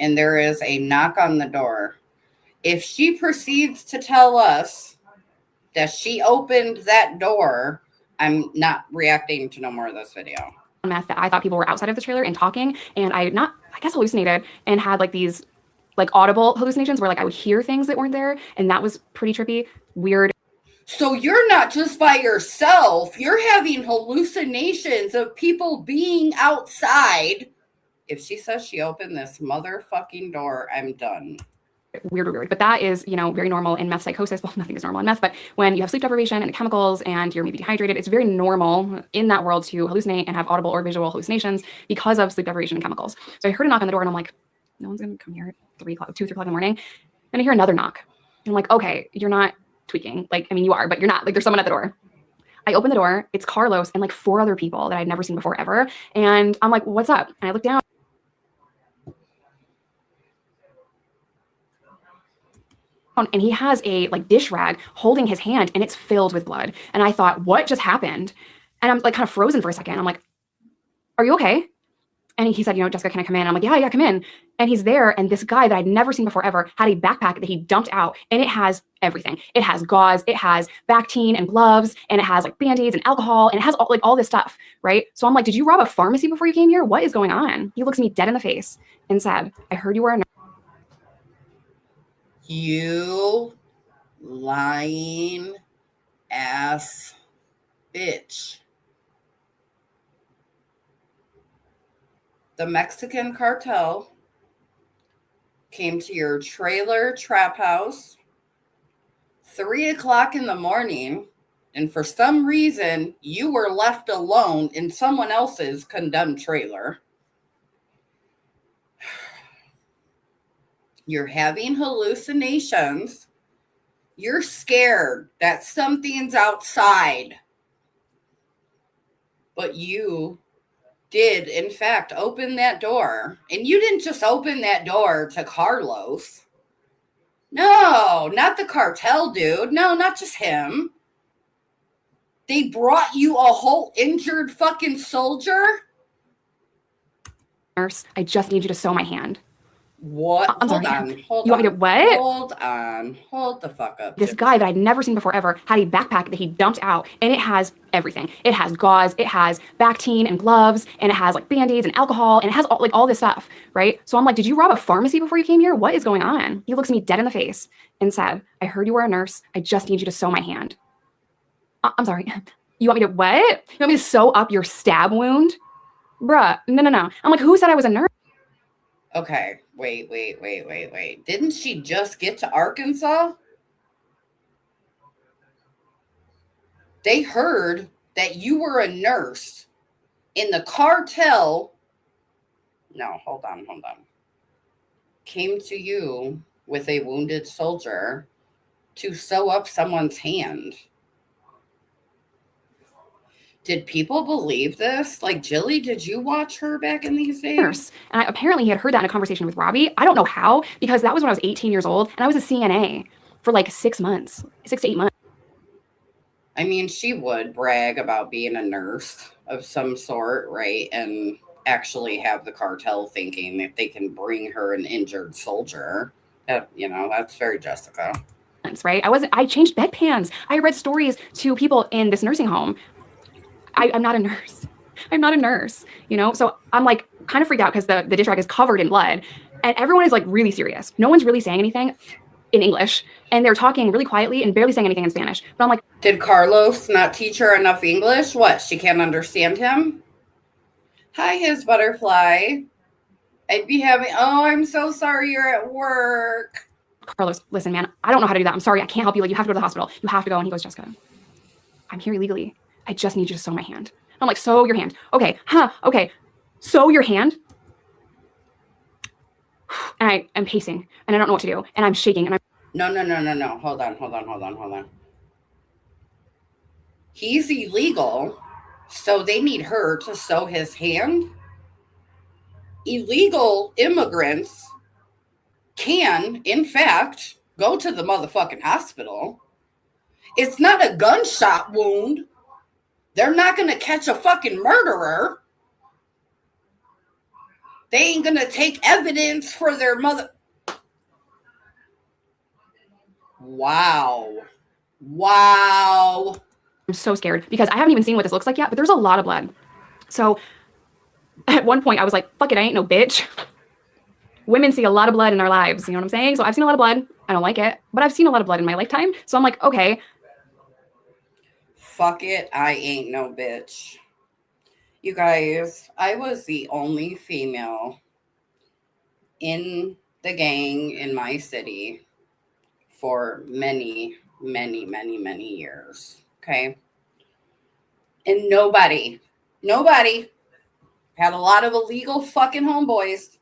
and there is a knock on the door. If she proceeds to tell us that she opened that door, I'm not reacting to no more of this video. Meth that I thought people were outside of the trailer and talking, and I guess hallucinated and had like these like audible hallucinations where like I would hear things that weren't there, and that was pretty trippy, weird. So you're not just by yourself, you're having hallucinations of people being outside. If she says she opened this motherfucking door, I'm done. Weird. But that is, you know, very normal in meth psychosis. Well, nothing is normal in meth, but when you have sleep deprivation and the chemicals and you're maybe dehydrated, it's very normal in that world to hallucinate and have audible or visual hallucinations because of sleep deprivation and chemicals. So I heard a knock on the door and I'm like, no one's going to come here at 2, 3 o'clock in the morning. And I hear another knock. And I'm like, okay, you're not tweaking. Like, I mean, you are, but you're not. Like, there's someone at the door. I open the door. It's Carlos and like 4 other people that I'd never seen before ever. And I'm like, what's up? And I look down. And he has a like dish rag holding his hand and it's filled with blood. And I thought, what just happened? And I'm like kind of frozen for a second. I'm like, are you okay? And he said, you know, Jessica, can I come in? I'm like, yeah, come in. And he's there. And this guy that I'd never seen before ever had a backpack that he dumped out. And it has everything. It has gauze, it has Bactine and gloves, and it has like Band-Aids and alcohol, and it has all this stuff, right? So I'm like, did you rob a pharmacy before you came here? What is going on? He looks me dead in the face and said, I heard you were a nurse. You lying ass bitch. the Mexican cartel came to your trailer trap house 3 o'clock in the morning, and for some reason you were left alone in someone else's condemned trailer. You're having hallucinations. You're scared that something's outside. But you did, in fact, open that door. And you didn't just open that door to Carlos. No, not the cartel dude. No, not just him. They brought you a whole injured fucking soldier? Nurse, I just need you to sew my hand. What? I'm sorry. Hold you want me to what? Hold on. Hold the fuck up. This guy that I'd never seen before ever had a backpack that he dumped out, and it has everything. It has gauze, it has Bactine and gloves, and it has like Band-Aids and alcohol, and it has all this stuff, right? So I'm like, did you rob a pharmacy before you came here? What is going on? He looks me dead in the face and said, I heard you were a nurse. I just need you to sew my hand. I'm sorry. You want me to what? You want me to sew up your stab wound? Bruh, no. I'm like, who said I was a nurse? Okay, wait. Didn't she just get to Arkansas? They heard that you were a nurse in the cartel. No, hold on. Came to you with a wounded soldier to sew up someone's hand. Did people believe this? Like, Jilly, did you watch her back in these days? And apparently he had heard that in a conversation with Robbie. I don't know how, because that was when I was 18 years old, and I was a CNA for like 6 months, 6 to 8 months. I mean, she would brag about being a nurse of some sort, right? And actually have the cartel thinking that they can bring her an injured soldier. That's very Jessica. Right? I changed bedpans. I read stories to people in this nursing home. I'm not a nurse. I'm not a nurse, So I'm like kind of freaked out because the dish rag is covered in blood, and everyone is like really serious. No one's really saying anything in English, and they're talking really quietly and barely saying anything in Spanish. But I'm like, did Carlos not teach her enough English? What? She can't understand him? Hi, his butterfly. I'd be I'm so sorry you're at work. Carlos, listen, man, I don't know how to do that. I'm sorry. I can't help you. Like, you have to go to the hospital. You have to go. And he goes, Jessica, I'm here illegally. I just need you to sew my hand. I'm like, sew your hand. Okay. Okay. Sew your hand. And I am pacing and I don't know what to do. And I'm shaking and I'm No. Hold on. He's illegal, so they need her to sew his hand. Illegal immigrants can, in fact, go to the motherfucking hospital. It's not a gunshot wound. They're not going to catch a fucking murderer. They ain't going to take evidence for their mother. Wow. I'm so scared because I haven't even seen what this looks like yet, but there's a lot of blood. So at one point I was like, fuck it, I ain't no bitch. Women see a lot of blood in our lives. You know what I'm saying? So I've seen a lot of blood. I don't like it, but I've seen a lot of blood in my lifetime. So I'm like, okay. Fuck it, I ain't no bitch. You guys, I was the only female in the gang in my city for many years. Okay. And nobody had a lot of illegal fucking homeboys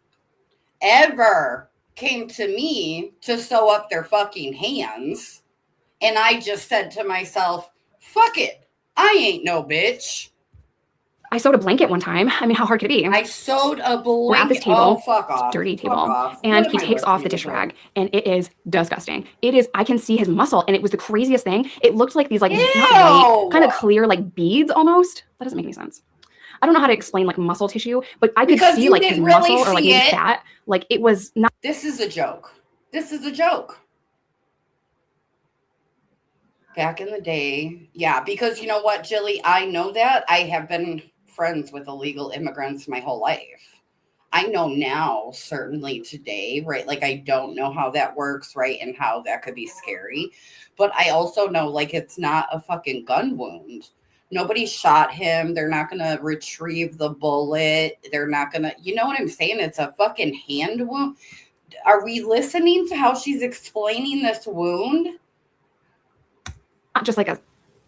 ever came to me to sew up their fucking hands. And I just said to myself, fuck it, I ain't no bitch. I sewed a blanket one time. I mean, how hard could it be? I sewed a blanket. We're at this table, fuck off. Dirty table, and he takes off the dish rag, and it is disgusting. It is. I can see his muscle, and it was the craziest thing. It looked like these not white, kind of clear like beads almost. That doesn't make any sense. I don't know how to explain like muscle tissue, but I could see like his muscle or like maybe fat. Like it was not. This is a joke. Back in the day, yeah, because you know what, Jilly, I know that. I have been friends with illegal immigrants my whole life. I know now, certainly today, right? Like, I don't know how that works, right? And how that could be scary. But I also know, like, it's not a fucking gun wound. Nobody shot him. They're not going to retrieve the bullet. They're not going to, you know what I'm saying? It's a fucking hand wound. Are we listening to how she's explaining this wound? Not just like a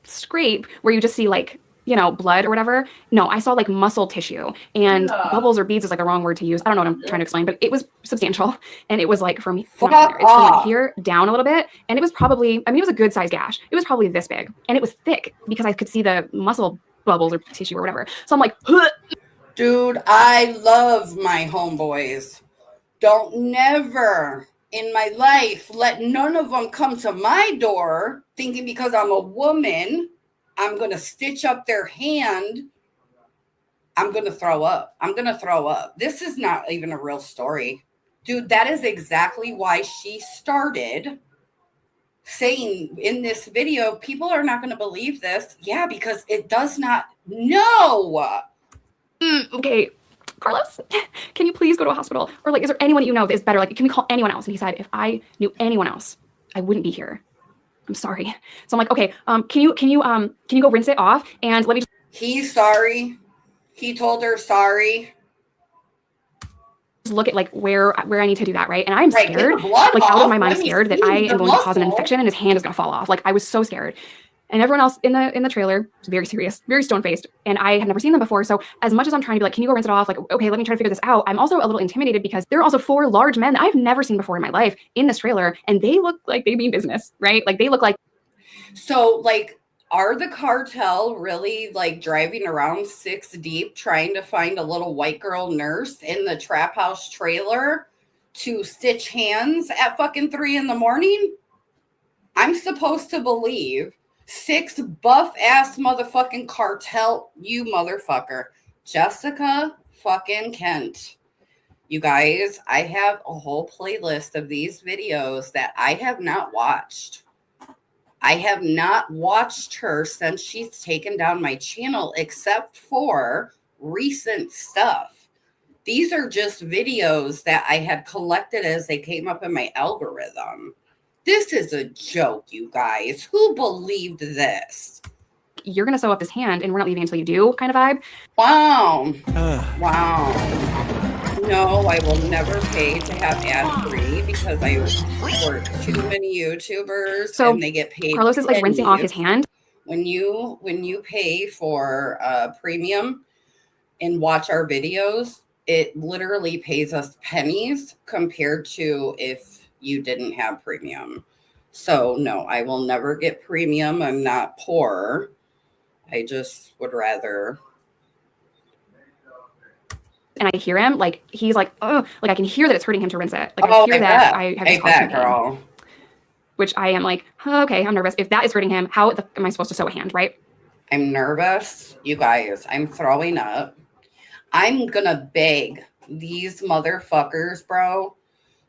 scrape where you just see like, you know, blood or whatever. No, I saw like muscle tissue, and bubbles or beads is like the wrong word to use. I don't know what I'm trying to explain, but it was substantial. And it was like from, it's from like here down a little bit. And it was probably, I mean, it was a good size gash. It was probably this big, and it was thick because I could see the muscle bubbles or tissue or whatever. So I'm like, huh. Dude, I love my homeboys. Don't never in my life let none of them come to my door thinking because I'm a woman, I'm going to stitch up their hand. I'm going to throw up. I'm going to throw up. This is not even a real story. Dude, that is exactly why she started saying in this video, people are not going to believe this. Yeah, because it does not. No. Okay, Carlos, can you please go to a hospital? Or like, is there anyone that you know that is better? Like, can we call anyone else? And he said, if I knew anyone else, I wouldn't be here. I'm sorry. So I'm like, okay, can you go rinse it off and let me just. He's sorry. He told her sorry. Look at like where I need to do that, right? And I'm scared, like out of my mind, scared that I am going to cause an infection and his hand is going to fall off. Like I was so scared. And everyone else in the trailer was very serious, very stone-faced. And I had never seen them before. So as much as I'm trying to be like, can you go rinse it off? Like, okay, let me try to figure this out. I'm also a little intimidated because there are also 4 large men that I've never seen before in my life in this trailer. And they look like they mean business, right? Like they look like. So like, are the cartel really like driving around 6 deep trying to find a little white girl nurse in the trap house trailer to stitch hands at fucking 3 a.m? I'm supposed to believe 6 buff ass motherfucking cartel, you motherfucker. Jessica fucking Kent. You guys, I have a whole playlist of these videos that I have not watched. I have not watched her since she's taken down my channel, except for recent stuff. These are just videos that I had collected as they came up in my algorithm. This is a joke, you guys. Who believed this? You're going to sew up his hand and we're not leaving until you do kind of vibe. Wow. Wow. No, I will never pay to have ad-free because I work too many YouTubers and they get paid. Carlos is like rinsing off his hand. When you pay for premium and watch our videos, it literally pays us pennies compared to if you didn't have premium. So no, I will never get premium. I'm not poor. I just would rather. And I hear him like he's like, oh, like I can hear that it's hurting him to rinse it. Like I hear that I have this girl. Which I am like, oh, okay, I'm nervous. If that is hurting him, how am I supposed to sew a hand, right? I'm nervous, you guys. I'm throwing up. I'm gonna beg these motherfuckers, bro,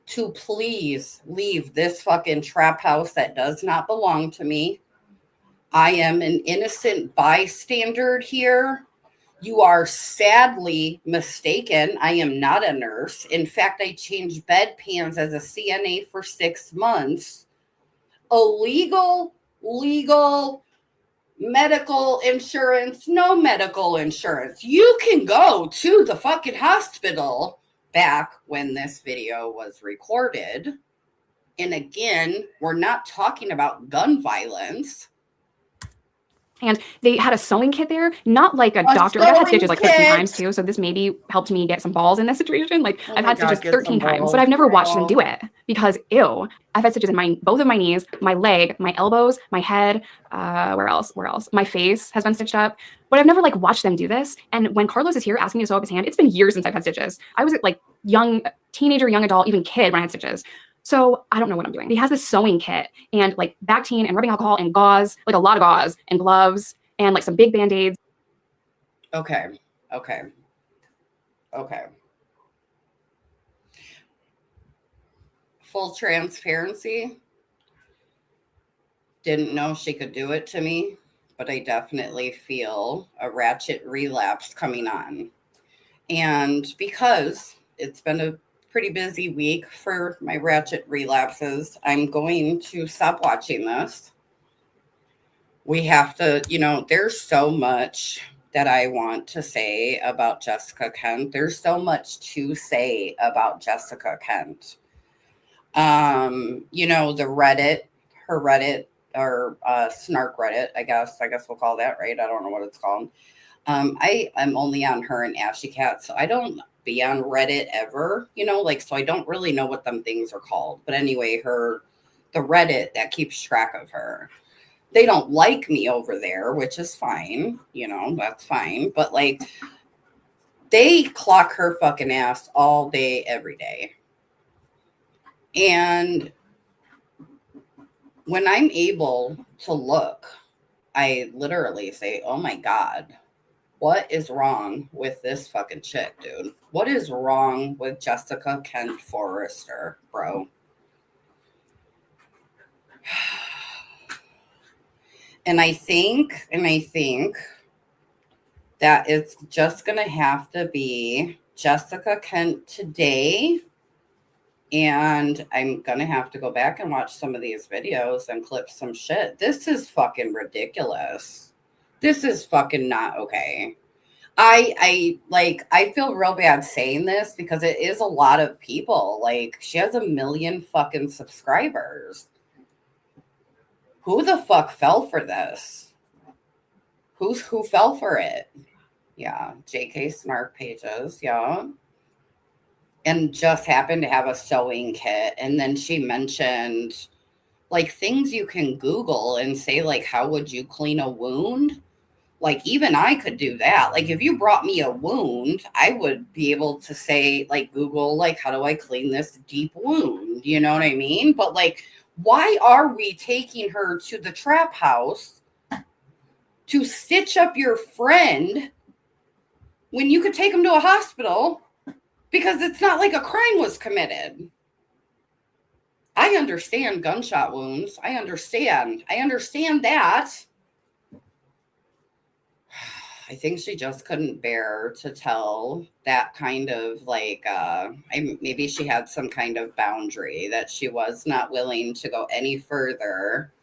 to please leave this fucking trap house that does not belong to me. I am an innocent bystander here. You are sadly mistaken. I am not a nurse. In fact, I changed bedpans as a CNA for 6 months. Illegal, legal, medical insurance, no medical insurance. You can go to the fucking hospital back when this video was recorded. And again, we're not talking about gun violence. And they had a sewing kit there, not like a doctor. Like I've had stitches like 13 times too. So this maybe helped me get some balls in this situation. Like I've had stitches 13 times, but I've never watched them do it because ew. I've had stitches in both of my knees, my leg, my elbows, my head. Where else? My face has been stitched up, but I've never like watched them do this. And when Carlos is here asking me to sew up his hand, it's been years since I've had stitches. I was like young teenager, young adult, even kid when I had stitches. So I don't know what I'm doing. He has this sewing kit and like Bactine and rubbing alcohol and gauze, like a lot of gauze and gloves and like some big Band-Aids. Okay. Full transparency. Didn't know she could do it to me, but I definitely feel a ratchet relapse coming on. And because it's been a pretty busy week for my ratchet relapses, I'm going to stop watching this. we have to, there's so much that I want to say about Jessica Kent. There's so much to say about Jessica Kent. The Reddit, her Reddit or snark Reddit, I guess we'll call that, right? I don't know what it's called. I'm only on her and Ashy Cat, so I don't be on Reddit ever, so I don't really know what them things are called. But anyway, the Reddit that keeps track of her, they don't like me over there, which is fine, that's fine. But like, they clock her fucking ass all day, every day. And when I'm able to look, I literally say, oh my God, what is wrong with this fucking chick, dude? What is wrong with Jessica Kent Forrester, bro? And I think that it's just going to have to be Jessica Kent today. And I'm going to have to go back and watch some of these videos and clip some shit. This is fucking ridiculous. This is fucking not okay. I feel real bad saying this because it is a lot of people. Like, she has 1 million fucking subscribers. Who the fuck fell for this? Who fell for it? Yeah, JK Snark Pages, yeah. And just happened to have a sewing kit. And then she mentioned like things you can Google and say, like, how would you clean a wound? Like, even I could do that. Like, if you brought me a wound, I would be able to say, like, Google, like, how do I clean this deep wound? You know what I mean? But like, why are we taking her to the trap house to stitch up your friend when you could take him to a hospital? Because it's not like a crime was committed. I understand gunshot wounds. I understand that. I think she just couldn't bear to tell that kind of like, maybe she had some kind of boundary that she was not willing to go any further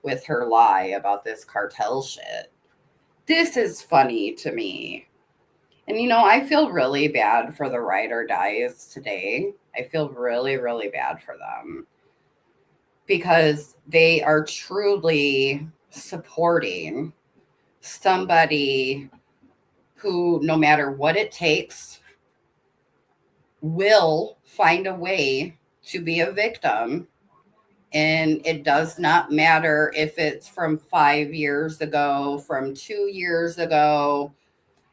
with her lie about this cartel shit. This is funny to me. And, I feel really bad for the ride or dies today. I feel really, really bad for them because they are truly supporting somebody who, no matter what it takes, will find a way to be a victim. And it does not matter if it's from 5 years ago, from 2 years ago,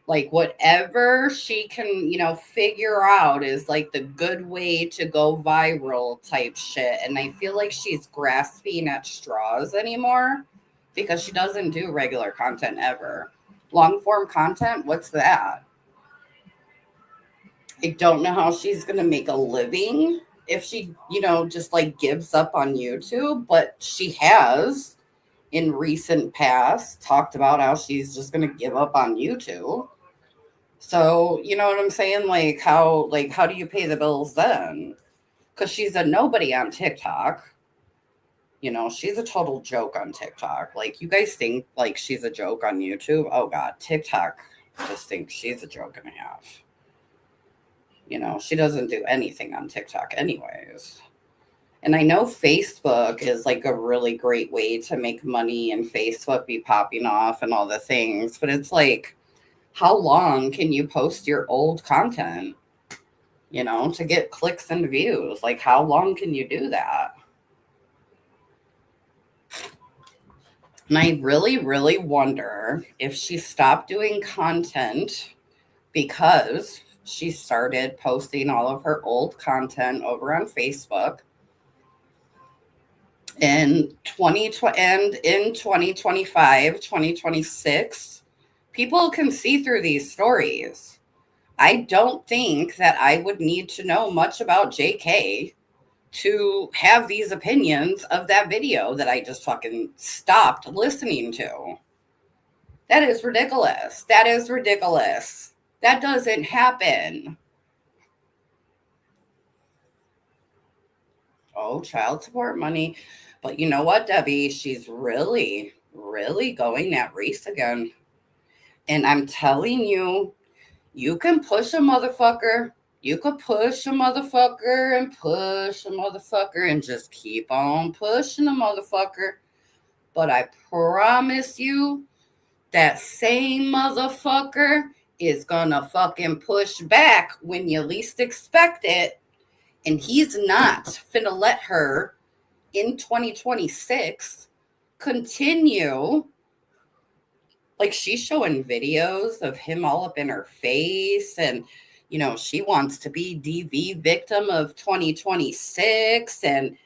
like whatever she can, figure out is like the good way to go viral type shit. And I feel like she's grasping at straws anymore because she doesn't do regular content ever. Long form content, what's that? I don't know how she's going to make a living if she, just like gives up on YouTube, but she has in recent past talked about how she's just going to give up on YouTube. So, you know what I'm saying? Like how do you pay the bills then? Because she's a nobody on TikTok. She's a total joke on TikTok. Like, you guys think like she's a joke on YouTube? Oh God, TikTok just thinks she's a joke and a half. She doesn't do anything on TikTok anyways. And I know Facebook is like a really great way to make money and Facebook be popping off and all the things. But it's like, how long can you post your old content, to get clicks and views? Like, how long can you do that? And I really, really wonder if she stopped doing content because she started posting all of her old content over on Facebook. In 2020 and in 2025, 2026, people can see through these stories. I don't think that I would need to know much about JK to have these opinions of that video that I just fucking stopped listening to. That is ridiculous. That is ridiculous. That doesn't happen. Oh, child support money. But you know what, Debbie? She's really really going at Reese again. And I'm telling you, you can push a motherfucker. You could push a motherfucker and push a motherfucker and just keep on pushing a motherfucker. But I promise you, that same motherfucker is gonna fucking push back when you least expect it. And he's not finna let her in 2026 continue. Like, she's showing videos of him all up in her face, and she wants to be DV victim of 2026, and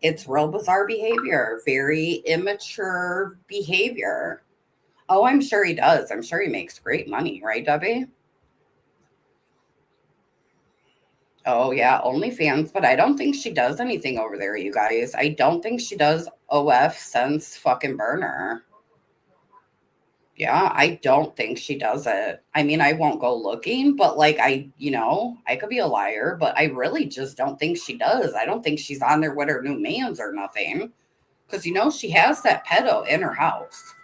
it's real bizarre behavior, very immature behavior. Oh, I'm sure he does. I'm sure he makes great money, right, Debbie? Oh, yeah, OnlyFans, but I don't think she does anything over there, you guys. I don't think she does OF since fucking Burner. Yeah, I don't think she does it. I mean, I won't go looking, but like I could be a liar, but I really just don't think she does. I don't think she's on there with her new mans or nothing. Because she has that pedo in her house.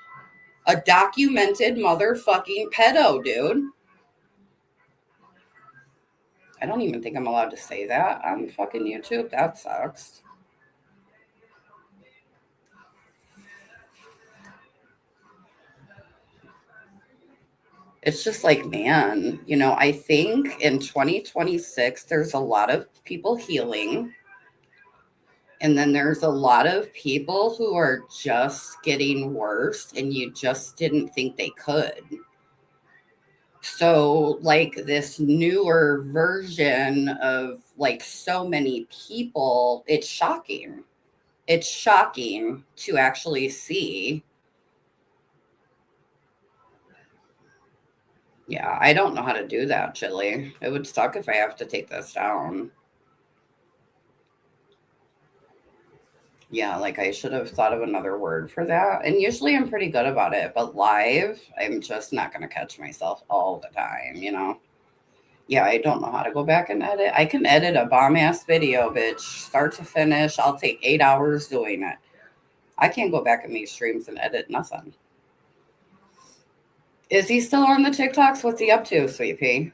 A documented motherfucking pedo, dude. I don't even think I'm allowed to say that on fucking YouTube. That sucks. It's just like, man, I think in 2026, there's a lot of people healing. And then there's a lot of people who are just getting worse and you just didn't think they could. So, like, this newer version of like so many people, it's shocking. It's shocking to actually see. Yeah, I don't know how to do that, Chili. It would suck if I have to take this down. Yeah, like I should have thought of another word for that. And usually I'm pretty good about it, but live, I'm just not going to catch myself all the time, Yeah, I don't know how to go back and edit. I can edit a bomb-ass video, bitch, start to finish. I'll take 8 hours doing it. I can't go back and make streams and edit nothing. Is he still on the TikToks? What's he up to, Sweet Pea?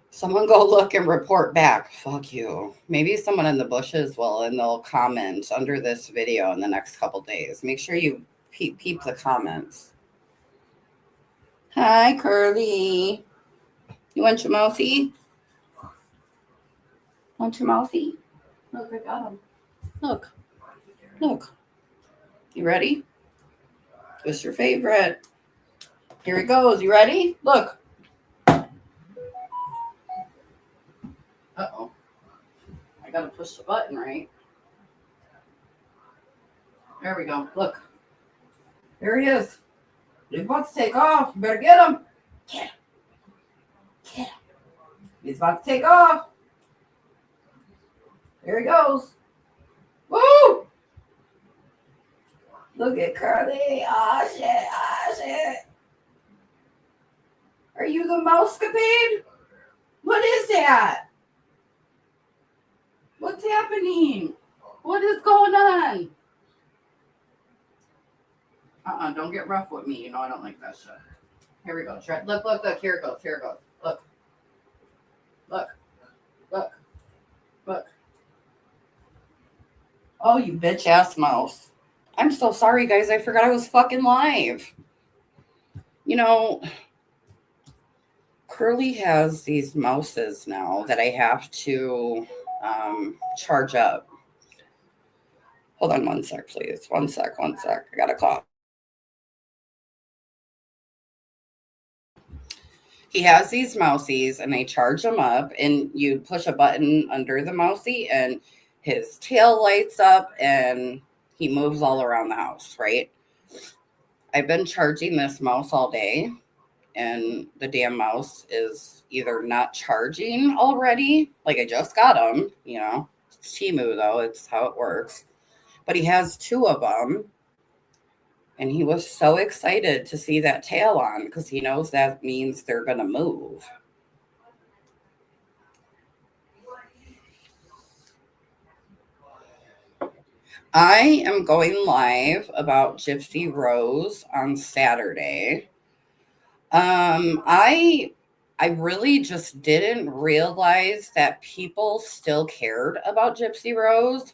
Someone go look and report back. Fuck you. Maybe someone in the bushes will, and they'll comment under this video in the next couple days. Make sure you peep the comments. Hi, Curly. You want your mousey? Want your mousey? Look, I got him. Look. Look. You ready? What's your favorite? Here it goes. You ready? Look. Uh-oh. I gotta push the button, right? There we go. Look. There he is. He's about to take off. You better get him. Get him. Get him. He's about to take off. There he goes. Woo! Look at Curly. Oh, shit. Oh, shit. Are you the mousecapade? What is that? What's happening? What is going on? Don't get rough with me. I don't like that shit. Here we go. Try. Look. Here it goes. Look. Oh, you bitch ass mouse. I'm so sorry, guys. I forgot I was fucking live. Curly has these mouses now that I have to charge up. Hold on 1 sec, please. 1 sec. I got a cough. He has these mousies and I charge them up, and you push a button under the mousey and his tail lights up and he moves all around the house, right? I've been charging this mouse all day and the damn mouse is either not charging already. Like, I just got him, It's Temu though. It's how it works. But he has 2 of them. And he was so excited to see that tail on because he knows that means they're going to move. I am going live about Gypsy Rose on Saturday. I really just didn't realize that people still cared about Gypsy Rose.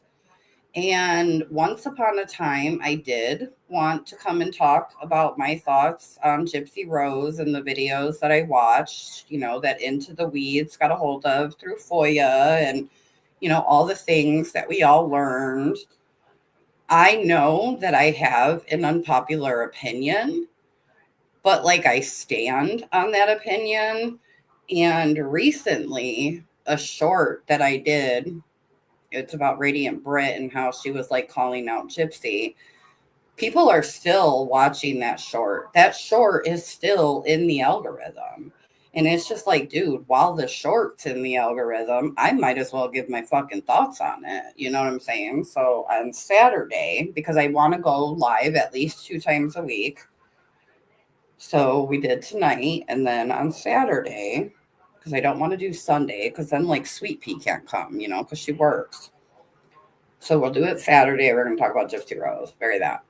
And once upon a time, I did want to come and talk about my thoughts on Gypsy Rose and the videos that I watched, that Into the Weeds got a hold of through FOIA and, all the things that we all learned. I know that I have an unpopular opinion, but I stand on that opinion. And recently, a short that I did, it's about Radiant Brit and how she was calling out Gypsy. People are still watching that short. That short is still in the algorithm. And it's just dude, while the short's in the algorithm, I might as well give my fucking thoughts on it. You know what I'm saying? So on Saturday, because I want to go live at least 2 times a week. So we did tonight. And then on Saturday, because I don't want to do Sunday, because then Sweet Pea can't come, because she works. So we'll do it Saturday. We're going to talk about Gypsy Rose. Bury that.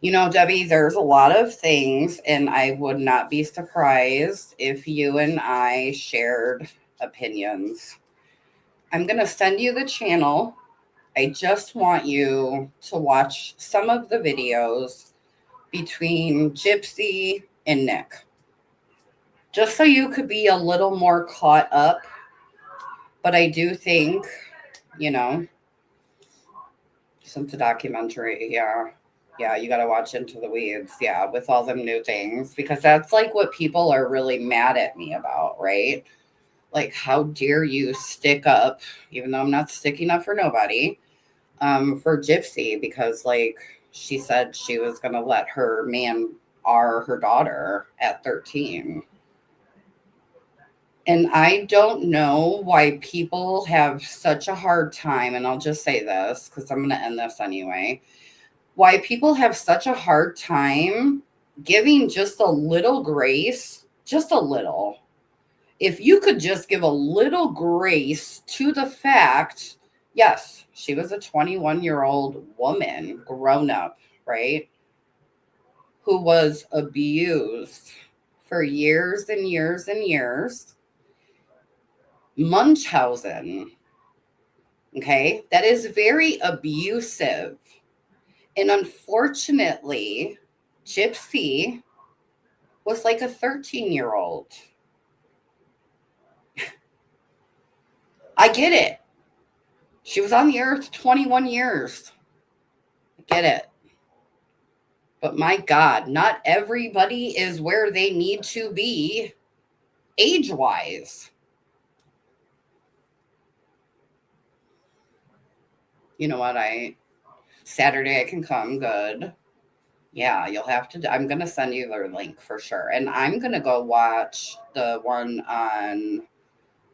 Debbie, there's a lot of things, and I would not be surprised if you and I shared opinions. I'm going to send you the channel. I just want you to watch some of the videos between Gypsy and Nick. Just so you could be a little more caught up. But I do think, since a documentary, yeah, you got to watch Into the Weeds, with all them new things, because that's what people are really mad at me about, right? How dare you stick up, even though I'm not sticking up for nobody, for Gypsy, because she said she was going to let her man her daughter at 13. And I don't know why people have such a hard time, and I'll just say this because I'm going to end this anyway, why people have such a hard time giving just a little grace, just a little. If you could just give a little grace to the fact, yes, she was a 21-year-old woman, grown up, right, who was abused for years and years and years. Munchausen, okay, that is very abusive. And unfortunately, Gypsy was a 13-year-old. I get it. She was on the earth 21 years. I get it. But my God, not everybody is where they need to be age-wise. You know what? Saturday I can come. Good. Yeah, you'll have to. I'm going to send you the link for sure. And I'm going to go watch the one on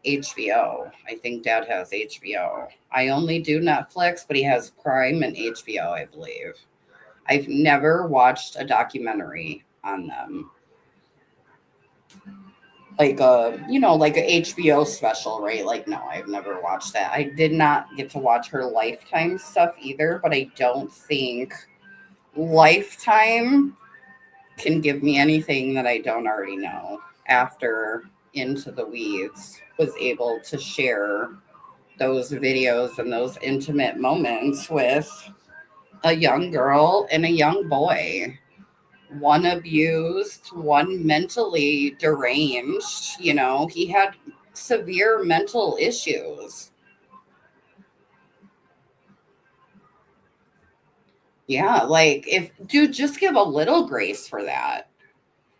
HBO. I think Dad has HBO. I only do Netflix, but he has Prime and HBO, I believe. I've never watched a documentary on them. A HBO special, right? No, I've never watched that. I did not get to watch her Lifetime stuff either, but I don't think Lifetime can give me anything that I don't already know. After Into the Weeds was able to share those videos and those intimate moments with a young girl and a young boy. One abused, one mentally deranged. He had severe mental issues. Yeah, dude, just give a little grace for that.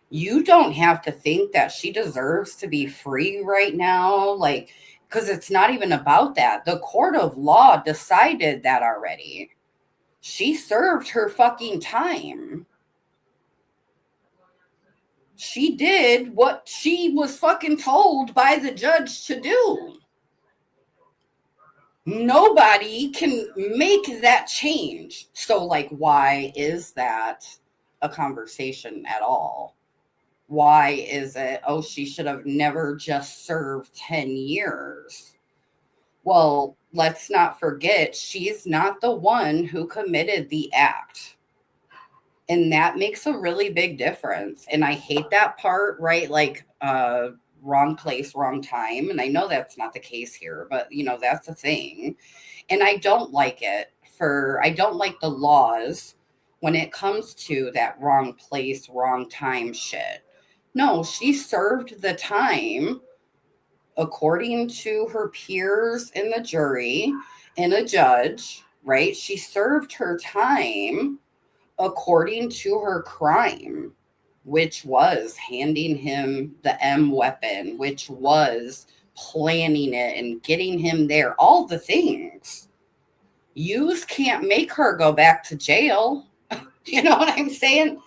You don't have to think that she deserves to be free right now, because it's not even about that. The court of law decided that already. She served her fucking time. She did what she was fucking told by the judge to do. Nobody can make that change. So, why is that a conversation at all? Why is it, she should have never just served 10 years? Well, let's not forget, she's not the one who committed the act. And that makes a really big difference. And I hate that part, right? Like, wrong place, wrong time. And I know that's not the case here, but you know, that's the thing. And I don't like it I don't like the laws when it comes to that wrong place, wrong time shit. No, she served the time according to her peers in the jury and a judge, right? She served her time according to her crime, which was handing him the M weapon, which was planning it and getting him there, all the things. Yous can't make her go back to jail. You know what I'm saying?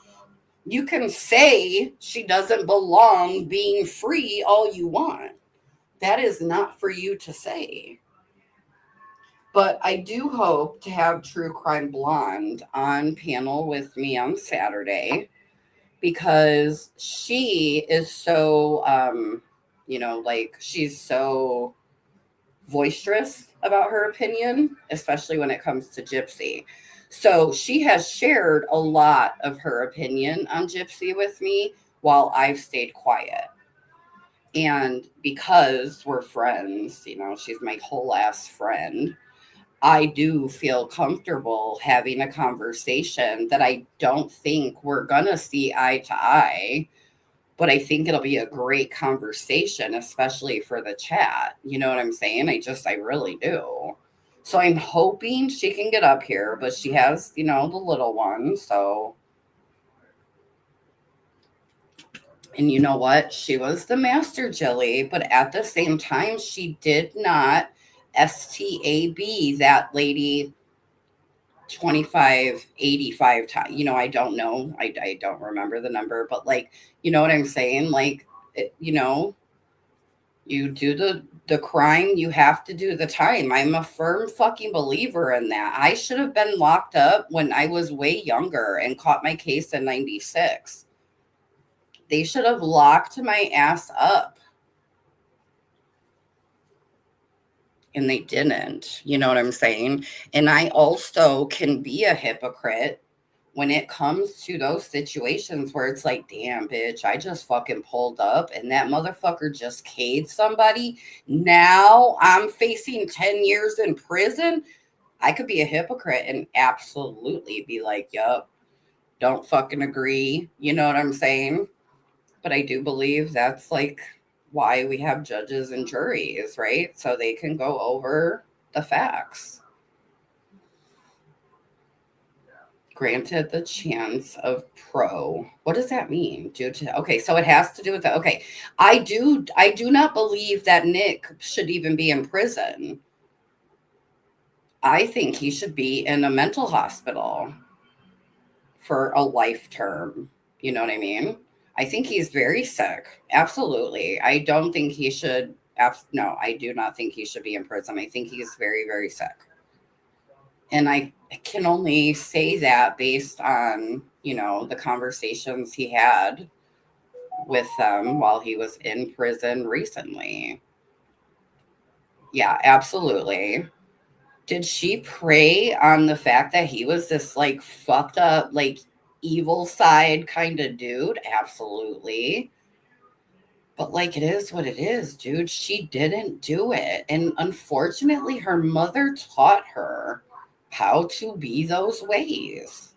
You can say she doesn't belong being free all you want. That is not for you to say. But I do hope to have True Crime Blonde on panel with me on Saturday, because she is so, like, she's so boisterous about her opinion, especially when it comes to Gypsy. So she has shared a lot of her opinion on Gypsy with me while I've stayed quiet. And because we're friends, she's my whole ass friend, I do feel comfortable having a conversation that I don't think we're going to see eye to eye, but I think it'll be a great conversation, especially for the chat. You know what I'm saying? I really do. So I'm hoping she can get up here, but she has, the little one. So, and you know what? She was the master Jilly, but at the same time, she did not STAB that lady 2585 times. I don't know. I don't remember the number, but like, you know what I'm saying? Like, you do the crime, you have to do the time. I'm a firm fucking believer in that. I should have been locked up when I was way younger and caught my case in 96. They should have locked my ass up. And they didn't. You know what I'm saying? And I also can be a hypocrite when it comes to those situations where it's like, damn, bitch, I just fucking pulled up and that motherfucker just K'd somebody. Now I'm facing 10 years in prison. I could be a hypocrite and absolutely be like, yup, don't fucking agree. You know what I'm saying? But I do believe that's like why we have judges and juries, right? So they can go over the facts. Granted the chance of pro. What does that mean? Okay, so it has to do with that. Okay. I do not believe that Nick should even be in prison. I think he should be in a mental hospital for a life term. You know what I mean? I think he's very sick. Absolutely. I don't think he should. No, I do not think he should be in prison. I think he's very, very sick. And I can only say that based on, the conversations he had with them while he was in prison recently. Yeah, absolutely. Did she prey on the fact that he was this like fucked up, like evil side kind of dude? Absolutely. But like, it is what it is, dude. She didn't do it. And unfortunately, her mother taught her how to be those ways.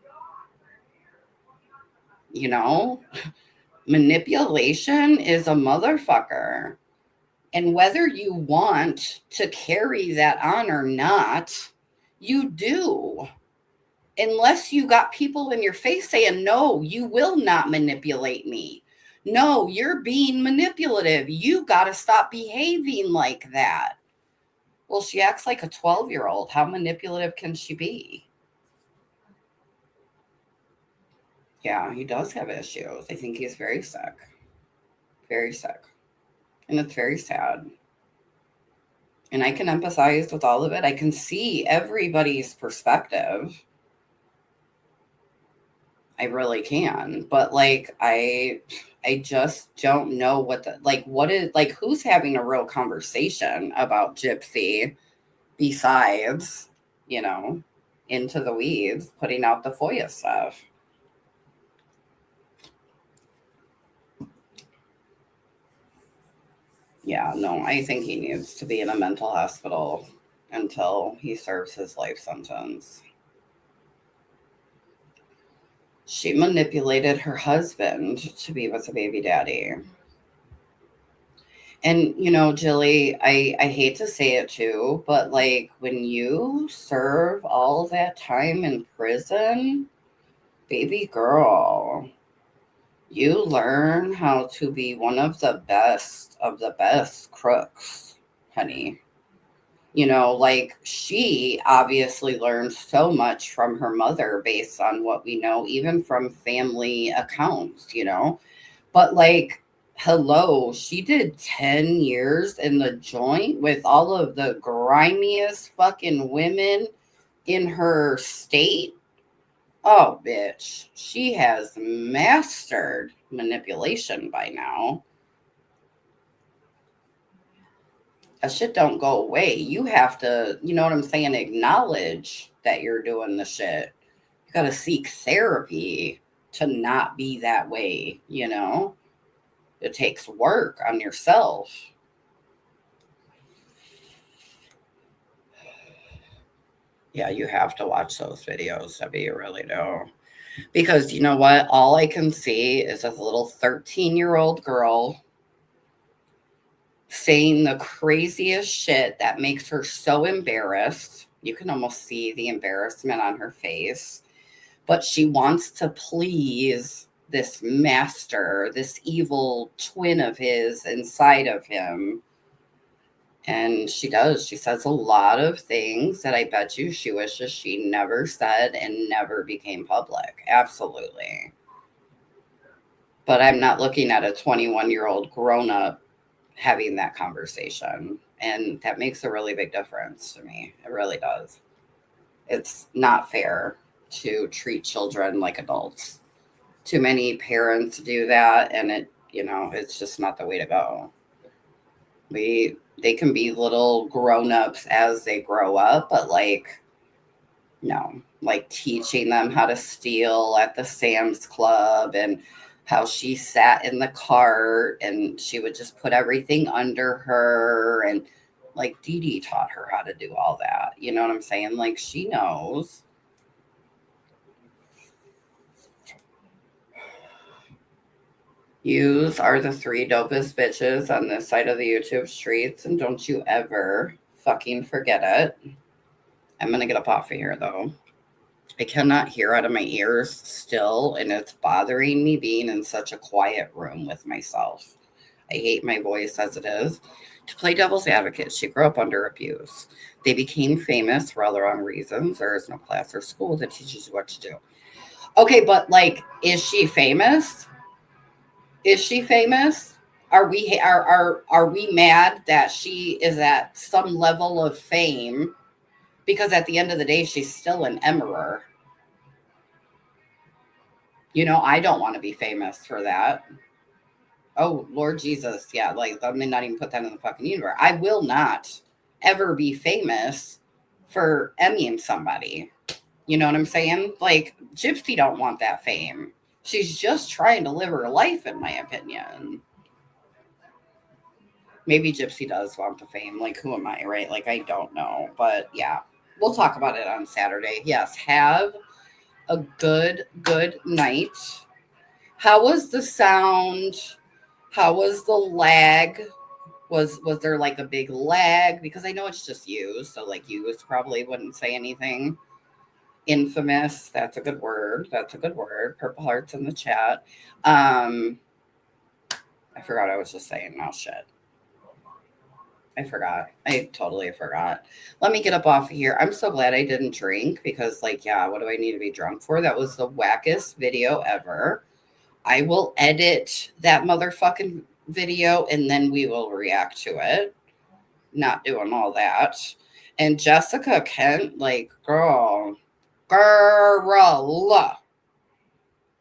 Manipulation is a motherfucker. And whether you want to carry that on or not, you do. Unless you got people in your face saying, no, you will not manipulate me. No, you're being manipulative. You got to stop behaving like that. Well, she acts like a 12-year-old. How manipulative can she be? Yeah, he does have issues. I think he's very sick. Very sick. And it's very sad. And I can empathize with all of it. I can see everybody's perspective. I really can. But like, I just don't know what is, like, who's having a real conversation about Gypsy besides, you know, into the weeds, putting out the FOIA stuff. Yeah, no, I think he needs to be in a mental hospital until he serves his life sentence. She manipulated her husband to be with a baby daddy. And, you know, Jilly, I hate to say it too, but like when you serve all that time in prison, baby girl, you learn how to be one of the best crooks, honey. You know, like she obviously learned so much from her mother based on what we know, even from family accounts, you know. But like, hello, she did 10 years in the joint with all of the grimiest fucking women in her state. Oh, bitch. She has mastered manipulation by now. That shit don't go away. You have to, you know what I'm saying, acknowledge that you're doing the shit. You got to seek therapy to not be that way, you know? It takes work on yourself. Yeah, you have to watch those videos, Debbie, you really do. Because you know what? All I can see is a little 13-year-old girl saying the craziest shit that makes her so embarrassed. You can almost see the embarrassment on her face. But she wants to please this master, this evil twin of his inside of him. And she does. She says a lot of things that I bet you she wishes she never said and never became public. Absolutely. But I'm not looking at a 21-year-old grown-up having that conversation. And that makes a really big difference to me. It really does. It's not fair to treat children like adults. Too many parents do that, and it, you know, it's just not the way to go. They can be little grown-ups as they grow up, but like, no, like teaching them how to steal at the Sam's Club and how she sat in the cart and she would just put everything under her, and like Dee Dee taught her how to do all that. You know what I'm saying? Like she knows. Yous are the 3 dopest bitches on this side of the YouTube streets, and don't you ever fucking forget it. I'm going to get up off of here, though. I cannot hear out of my ears still, and it's bothering me being in such a quiet room with myself. I hate my voice as it is. To play devil's advocate, she grew up under abuse. They became famous for all the wrong reasons. There is no class or school that teaches you what to do. Okay, but like, is she famous? Is she famous? Are we mad that she is at some level of fame? Because at the end of the day, she's still an emperor. You know, I don't want to be famous for that. Oh, Lord Jesus. Yeah, like, let me not even put that in the fucking universe. I will not ever be famous for Emmying somebody. You know what I'm saying? Like, Gypsy don't want that fame. She's just trying to live her life, in my opinion. Maybe Gypsy does want the fame. Like, who am I, right? Like, I don't know. But, yeah, we'll talk about it on Saturday. Yes, have a good night. How was the sound? How was the lag? Was there, like, a big lag? Because I know it's just you, so, like, you probably wouldn't say anything. Infamous. That's a good word. Purple hearts in the chat. I forgot I was just saying. Oh, shit. I forgot. I totally forgot. Let me get up off of here. I'm so glad I didn't drink because, like, yeah, what do I need to be drunk for? That was the wackest video ever. I will edit that motherfucking video and then we will react to it. Not doing all that. And Jessica Kent, like, girl.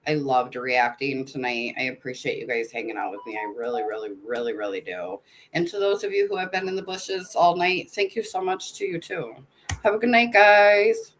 I loved reacting tonight. I appreciate you guys hanging out with me. I really, really, really, really do. And to those of you who have been in the bushes all night, thank you so much to you too. Have a good night, guys.